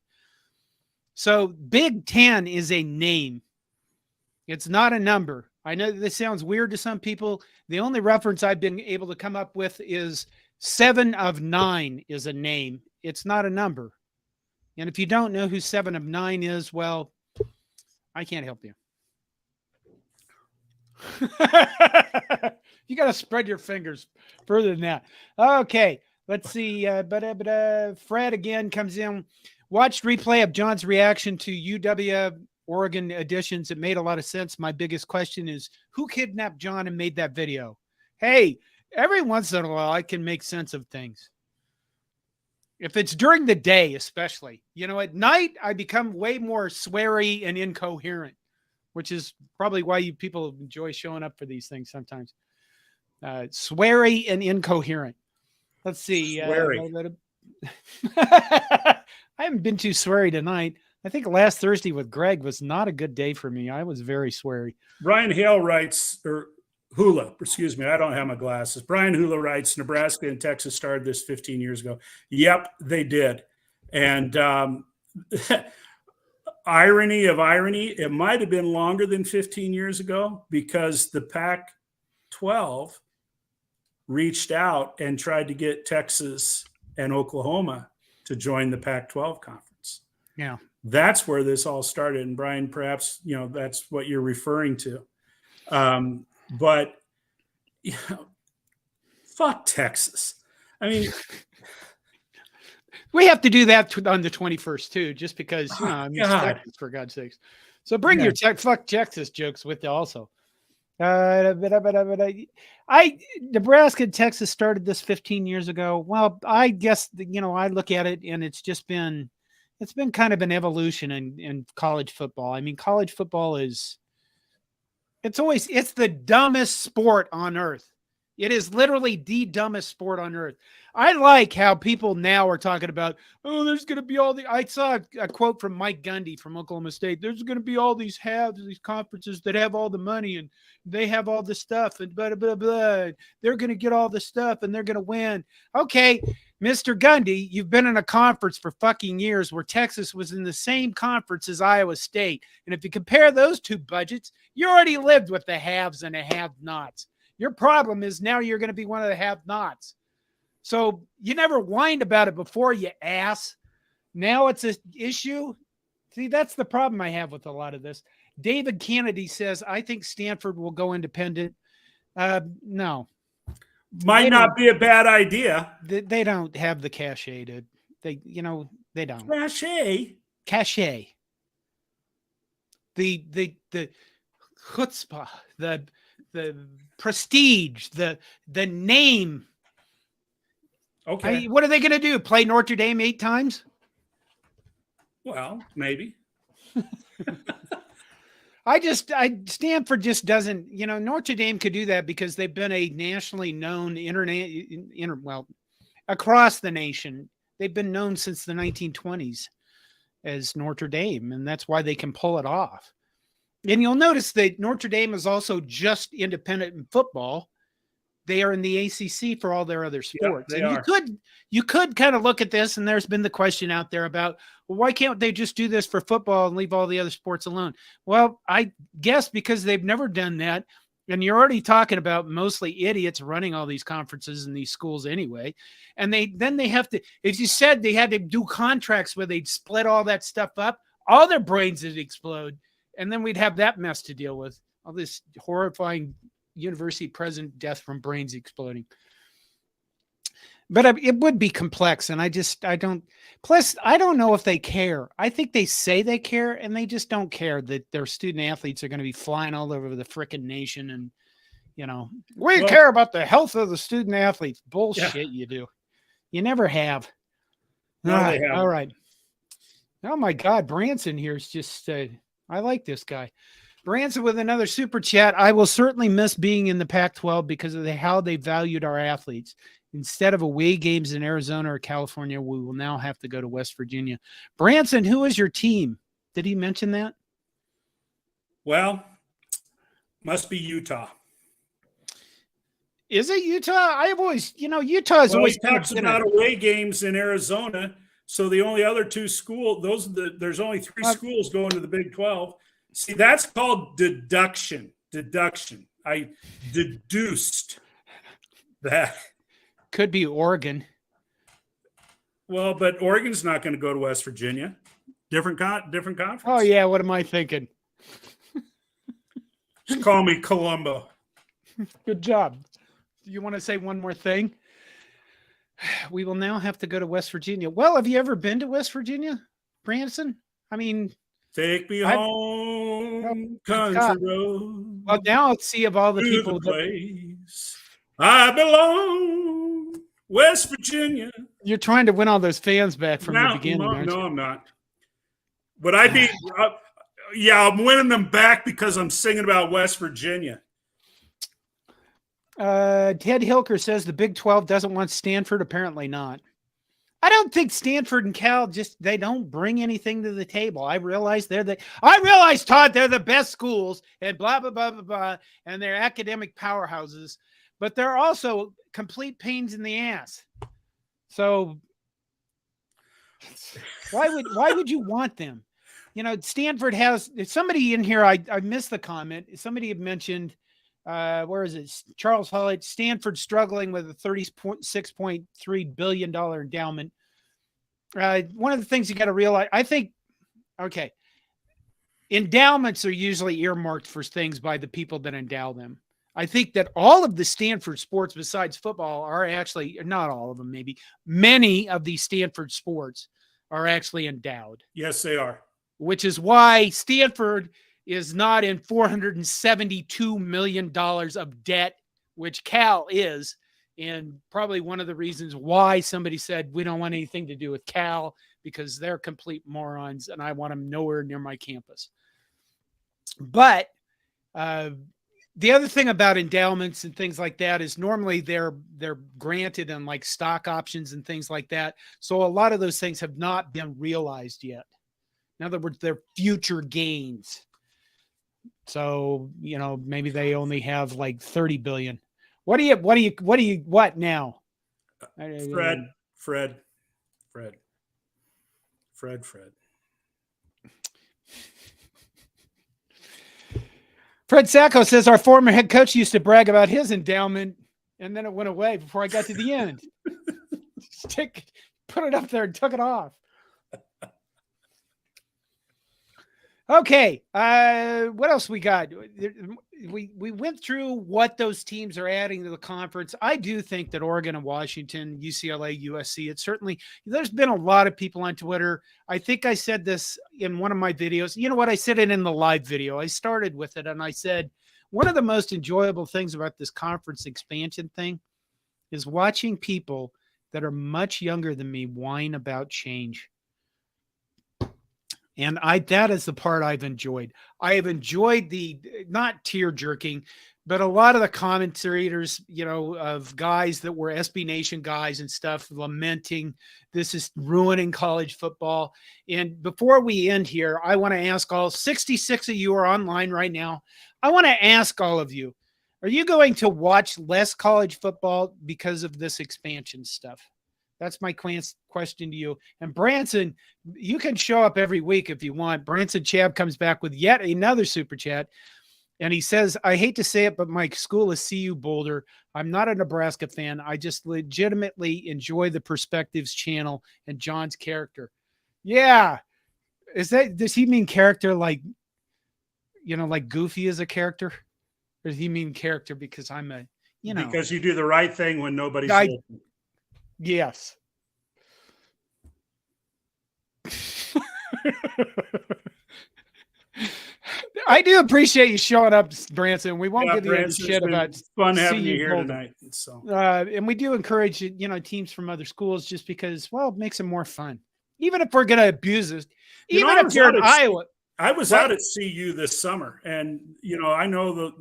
So Big Ten is a name. It's not a number. I know this sounds weird to some people. The only reference I've been able to come up with is 7 of 9 is a name. It's not a number. And if you don't know who 7 of 9 is, well, I can't help you. You got to spread your fingers further than that. Okay, let's see. Fred again comes in. Watched replay of John's reaction to UW Oregon editions. It made a lot of sense. My biggest question is, who kidnapped John and made that video? Hey, every once in a while, I can make sense of things. If it's during the day, especially, at night, I become way more sweary and incoherent, which is probably why you people enjoy showing up for these things sometimes. Sweary and incoherent. Let's see. Sweary. I haven't been too sweary tonight. I think last Thursday with Greg was not a good day for me. I was very sweary. Brian Hale writes, or Hula, excuse me, I don't have my glasses. Brian Hula writes, Nebraska and Texas started this 15 years ago. Yep, they did. And irony of irony, it might have been longer than 15 years ago because the Pac-12 reached out and tried to get Texas and Oklahoma to join the Pac-12 conference. Yeah. That's where this all started. And Brian, perhaps, that's what you're referring to. But, fuck Texas. I mean, we have to do that on the 21st too, just because, Texas, for God's sakes. So bring your fuck Texas jokes with you also. Nebraska and Texas started this 15 years ago. Well, I guess, I look at it and it's been kind of an evolution in college football. I mean, college football is It's the dumbest sport on earth. It is literally the dumbest sport on earth. I like how people now are talking about, oh, there's going to be I saw a quote from Mike Gundy from Oklahoma State. There's going to be all these conferences that have all the money and they have all the stuff and blah, blah, blah. They're going to get all the stuff and they're going to win. Okay, Mr. Gundy, you've been in a conference for fucking years where Texas was in the same conference as Iowa State. And if you compare those two budgets, you already lived with the haves and the have-nots. Your problem is now you're going to be one of the have-nots. So you never whined about it before, you ass. Now it's an issue. See, that's the problem I have with a lot of this. David Kennedy says, I think Stanford will go independent. No. Might not be a bad idea. They don't have the cachet to, they don't. Cachet. The chutzpah, the prestige, the name. Okay. What are they going to do? Play Notre Dame 8 times? Well, maybe. Stanford just doesn't, Notre Dame could do that because they've been a nationally known across the nation. They've been known since the 1920s as Notre Dame, and that's why they can pull it off. And you'll notice that Notre Dame is also just independent in football. They are in the ACC for all their other sports. Yeah, and you could kind of look at this, and there's been the question out there about, well, why can't they just do this for football and leave all the other sports alone? Well, I guess because they've never done that, and you're already talking about mostly idiots running all these conferences in these schools anyway. And then they have to, if you said they had to do contracts where they'd split all that stuff up, all their brains would explode, and then we'd have that mess to deal with, all this horrifying university president death from brains exploding. But it would be complex, and I don't know if they care. I think they say they care, and they just don't care that their student athletes are going to be flying all over the frickin' nation. And, we care about the health of the student athletes. Bullshit, yeah. You do. You never have. No, they haven't. All right. Oh, my God. Branson here is just, I like this guy. Branson with another super chat. I will certainly miss being in the Pac-12 because of how they valued our athletes. Instead of away games in Arizona or California, we will now have to go to West Virginia. Branson, who is your team? Did he mention that? Well, must be Utah. Is it Utah? I've always, Utah's always talks about away games in Arizona. So the only other two schools, there's only 3 schools going to the Big 12. See, that's called deduction. I deduced that. Could be Oregon. Well, but Oregon's not going to go to West Virginia. Different conference. Oh, yeah. What am I thinking? Just call me Columbo. Good job. Do you want to say one more thing? We will now have to go to West Virginia. Well, have you ever been to West Virginia, Branson? I mean, take me home, country road. Well, now let's see of all the people. The place I belong, West Virginia. You're trying to win all those fans back from the beginning. No, I'm not. But I'm winning them back because I'm singing about West Virginia. Ted Hilker says the Big 12 doesn't want Stanford. Apparently not. I don't think Stanford and Cal they don't bring anything to the table. I realize Todd, they're the best schools and blah, blah, blah, blah, blah, and they're academic powerhouses, but they're also complete pains in the ass. So why would you want them? Stanford has somebody in here. I missed the comment. Somebody had mentioned, where is it? Charles Hullett, Stanford struggling with a $36.3 billion endowment. One of the things you got to realize, I think, okay, endowments are usually earmarked for things by the people that endow them. I think that all of the Stanford sports besides football are actually, not all of them, maybe many of these Stanford sports are actually endowed. Yes, they are. Which is why Stanford is not in $472 million of debt, which Cal is, and probably one of the reasons why somebody said we don't want anything to do with Cal because they're complete morons and I want them nowhere near my campus. But The other thing about endowments and things like that is normally they're granted in like stock options and things like that. So a lot of those things have not been realized yet. In other words, they're future gains. So, maybe they only have like 30 billion. What now? Fred. Fred Sacco says our former head coach used to brag about his endowment, and then it went away before I got to the end. Put it up there and took it off. Okay, what else we got? We went through what those teams are adding to the conference. I do think that Oregon and Washington, UCLA, USC, it's certainly, there's been a lot of people on Twitter. I think I said this in one of my videos. You know what? I said it in the live video. I started with it and I said, one of the most enjoyable things about this conference expansion thing is watching people that are much younger than me whine about change. And that is the part I've enjoyed. I have enjoyed the, not tear jerking, but a lot of the commentators, of guys that were SB Nation guys and stuff lamenting this is ruining college football. And before we end here, I want to ask all 66 of you are online right now. I want to ask all of you, are you going to watch less college football because of this expansion stuff? That's my question to you. And Branson, you can show up every week if you want. Branson Chab comes back with yet another super chat. And he says, I hate to say it, but my school is CU Boulder. I'm not a Nebraska fan. I just legitimately enjoy the Perspectives channel and John's character. Yeah. Does he mean character like Goofy is a character? Or does he mean character because I'm because you do the right thing when nobody's looking. Yes. I do appreciate you showing up, Branson. We won't give you any shit about fun having you here tonight. So, and we do encourage teams from other schools just because, it makes it more fun. Even if we're going to abuse it, even if you're in Iowa. I was out at CU this summer, and I know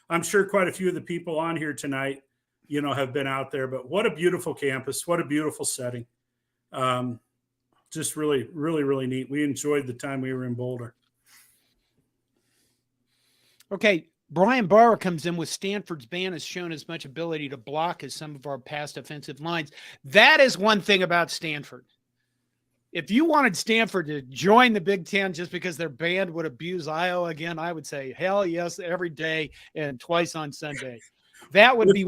I'm sure quite a few of the people on here tonight have been out there, but what a beautiful campus. What a beautiful setting. Just really, really, really neat. We enjoyed the time we were in Boulder. Okay. Brian Barr comes in with Stanford's ban has shown as much ability to block as some of our past offensive lines. That is one thing about Stanford. If you wanted Stanford to join the Big Ten just because their band would abuse Iowa again, I would say, hell yes, every day and twice on Sunday. That would be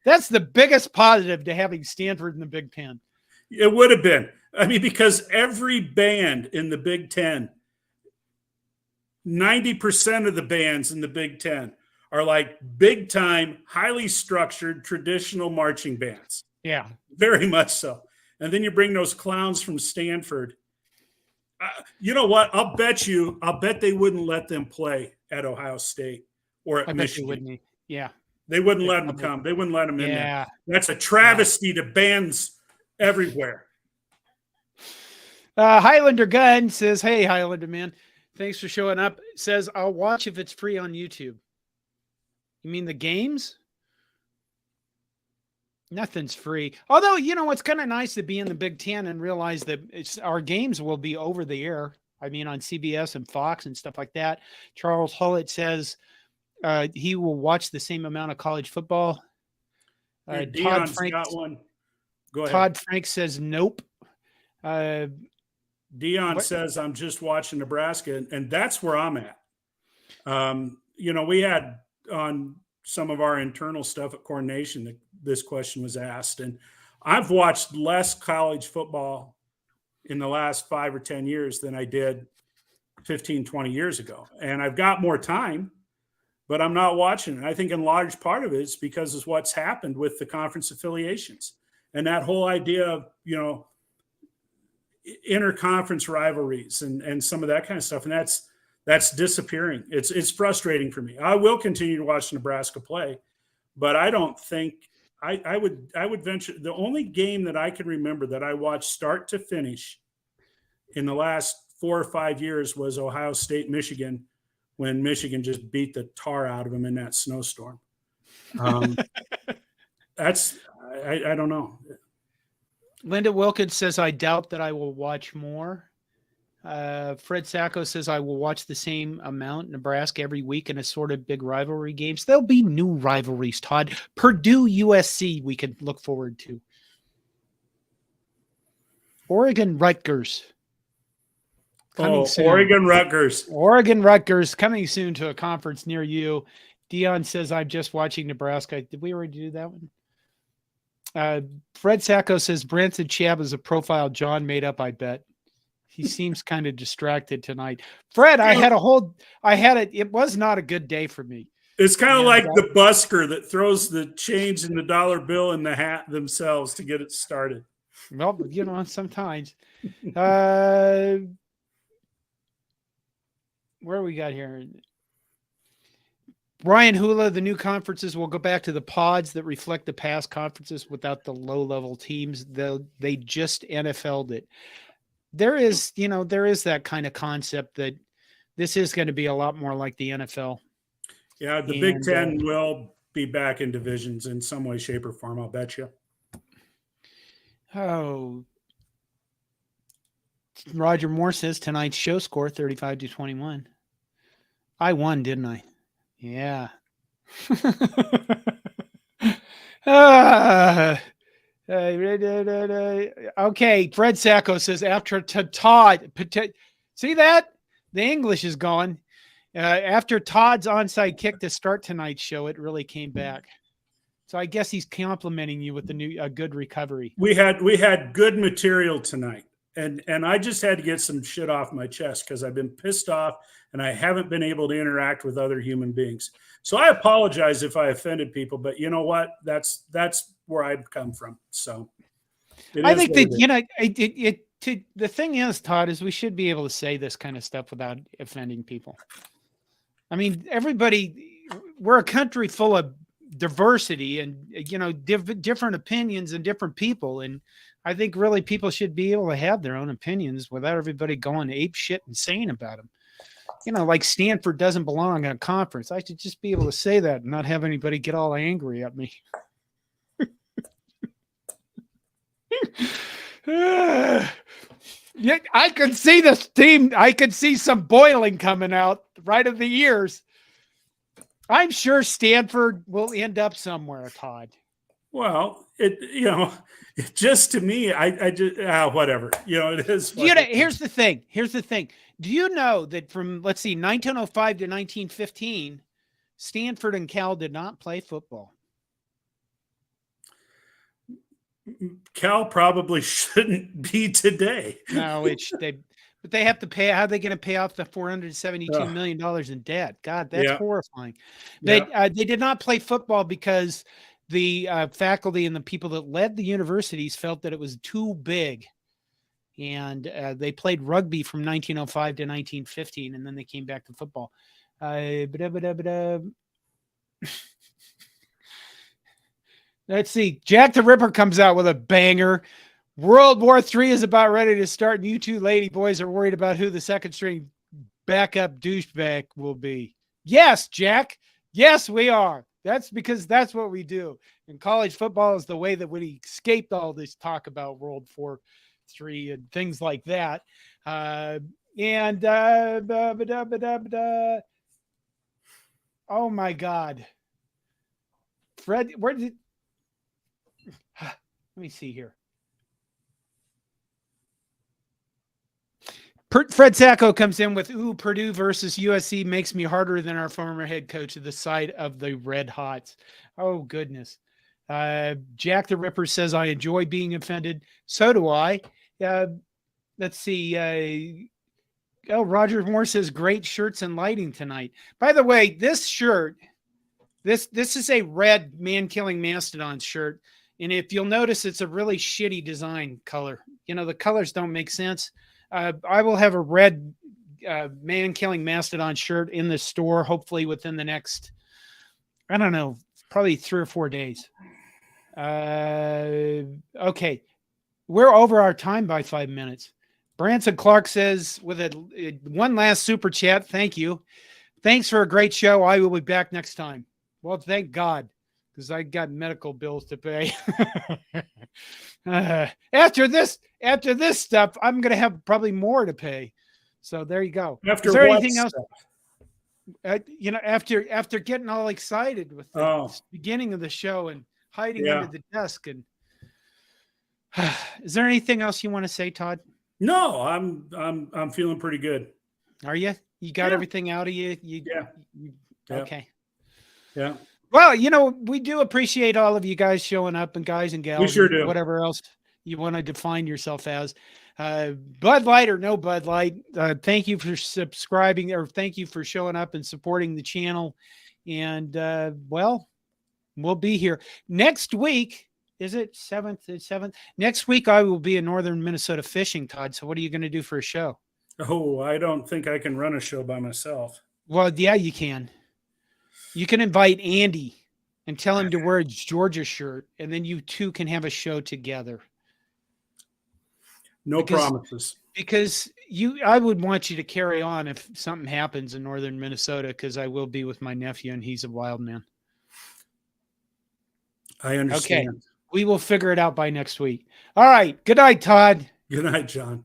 that's the biggest positive to having Stanford in the Big Ten. It would have been. I mean, because every band in the Big Ten, 90% of the bands in the Big Ten are like big time, highly structured, traditional marching bands. Yeah. Very much so. And then you bring those clowns from Stanford. You know what? I'll bet they wouldn't let them play at Ohio State or at Michigan. Bet they wouldn't. Yeah. They wouldn't let them come. They wouldn't let them in there. That's a travesty to bands everywhere. Highlander Gunn says, hey, Highlander man, thanks for showing up. Says, I'll watch if it's free on YouTube. You mean the games? Nothing's free. Although, it's kind of nice to be in the Big Ten and realize that our games will be over the air. I mean, on CBS and Fox and stuff like that. Charles Hullett says, he will watch the same amount of college football. Todd Frank got one. Go ahead. Todd Frank says nope. Dion says I'm just watching Nebraska, and that's where I'm at. We had on some of our internal stuff at Corn Nation that this question was asked, and I've watched less college football in the last 5 or 10 years than I did 15, 20 years ago. And I've got more time, but I'm not watching it. I think in large part of it is because of what's happened with the conference affiliations and that whole idea of, interconference rivalries and some of that kind of stuff. And that's disappearing. It's frustrating for me. I will continue to watch Nebraska play, but I don't think I would venture. The only game that I can remember that I watched start to finish in the last 4 or 5 years was Ohio State, Michigan, when Michigan just beat the tar out of them in that snowstorm. I don't know. Linda Wilkins says, I doubt that I will watch more. Fred Sacco says, I will watch the same amount, Nebraska every week in assorted big rivalry games. There'll be new rivalries, Todd. Purdue, USC, we could look forward to. Oregon, Rutgers. Oregon, Rutgers. Oregon, Rutgers, coming soon to a conference near you. Dion says, I'm just watching Nebraska. Did we already do that one? Fred Sacco says, Branson Chab is a profile John made up, I bet. He seems kind of distracted tonight. Fred, it was not a good day for me. It's kind of like the busker that throws the change in the dollar bill in the hat themselves to get it started. Well, sometimes. Where we got here? Brian Hula, the new conferences will go back to the pods that reflect the past conferences without the low-level teams. They just NFL'd it. There is that kind of concept that this is going to be a lot more like the NFL. Yeah, the Big Ten will be back in divisions in some way, shape, or form, I'll bet you. Oh, Roger Moore says tonight's show score 35-21. I won, didn't I? Yeah. Okay. Fred Sacco says after Todd, see that? The English is gone. After Todd's onside kick to start tonight's show, it really came back. So I guess he's complimenting you with a good recovery. We had good material tonight. And I just had to get some shit off my chest because I've been pissed off and I haven't been able to interact with other human beings. So I apologize if I offended people, but you know what? That's where I've come from. So I think that, the thing is, Todd, is we should be able to say this kind of stuff without offending people. I mean, we're a country full of diversity and, different opinions and different people. And I think really people should be able to have their own opinions without everybody going ape shit insane about them. Like Stanford doesn't belong in a conference. I should just be able to say that and not have anybody get all angry at me. Yeah, I could see the steam. I could see some boiling coming out right of the ears. I'm sure Stanford will end up somewhere, Todd. Well, just to me, I just whatever. It is. Here's the thing. Do you know that from 1905 to 1915, Stanford and Cal did not play football? Cal probably shouldn't be today. No, but they have to pay. How are they going to pay off the $472 million in debt? God, that's horrifying. They did not play football because the faculty and the people that led the universities felt that it was too big. And they played rugby from 1905 to 1915, and then they came back to football. Let's see. Jack the Ripper comes out with a banger. World War III is about ready to start, and you two lady boys are worried about who the second string backup douchebag will be. Yes, Jack. Yes, we are. That's because that's what we do. And college football is the way that we escaped all this talk about World War III and things like that. Oh my God. Fred, where did let me see here. Fred Sacco comes in with, Purdue versus USC makes me harder than our former head coach of the side of the Red Hots. Oh, goodness. Jack the Ripper says, I enjoy being offended. So do I. Let's see. Roger Moore says, great shirts and lighting tonight. By the way, this shirt, this is a red Man-Killing Mastodon shirt. And if you'll notice, it's a really shitty design color. The colors don't make sense. I will have a red Man-Killing Mastodon shirt in the store, hopefully within the next, I don't know, probably 3 or 4 days. Okay. We're over our time by 5 minutes. Branson Clark says with one last super chat, thank you. Thanks for a great show. I will be back next time. Well, thank God, because I got medical bills to pay. After this stuff, I'm going to have probably more to pay. So there you go. After Is there what anything else? stuff? After getting all excited with the beginning of the show and hiding under the desk, and is there anything else you want to say, Todd? No, I'm feeling pretty good. Are you? You got everything out of you? Okay. Yeah. Well, we do appreciate all of you guys showing up, and guys and gals. We sure do. Whatever else you want to define yourself as. Bud Light or no Bud Light, thank you for subscribing, or thank you for showing up and supporting the channel. And we'll be here next week. Is it 7th? It's 7th. Next week I will be in northern Minnesota fishing, Todd. So what are you going to do for a show? Oh, I don't think I can run a show by myself. Well, yeah, you can. You can invite Andy and tell him to wear a Georgia shirt, and then you two can have a show together. No promises. Because I would want you to carry on if something happens in northern Minnesota, because I will be with my nephew, and he's a wild man. I understand. Okay. We will figure it out by next week. All right. Good night, Todd. Good night, John.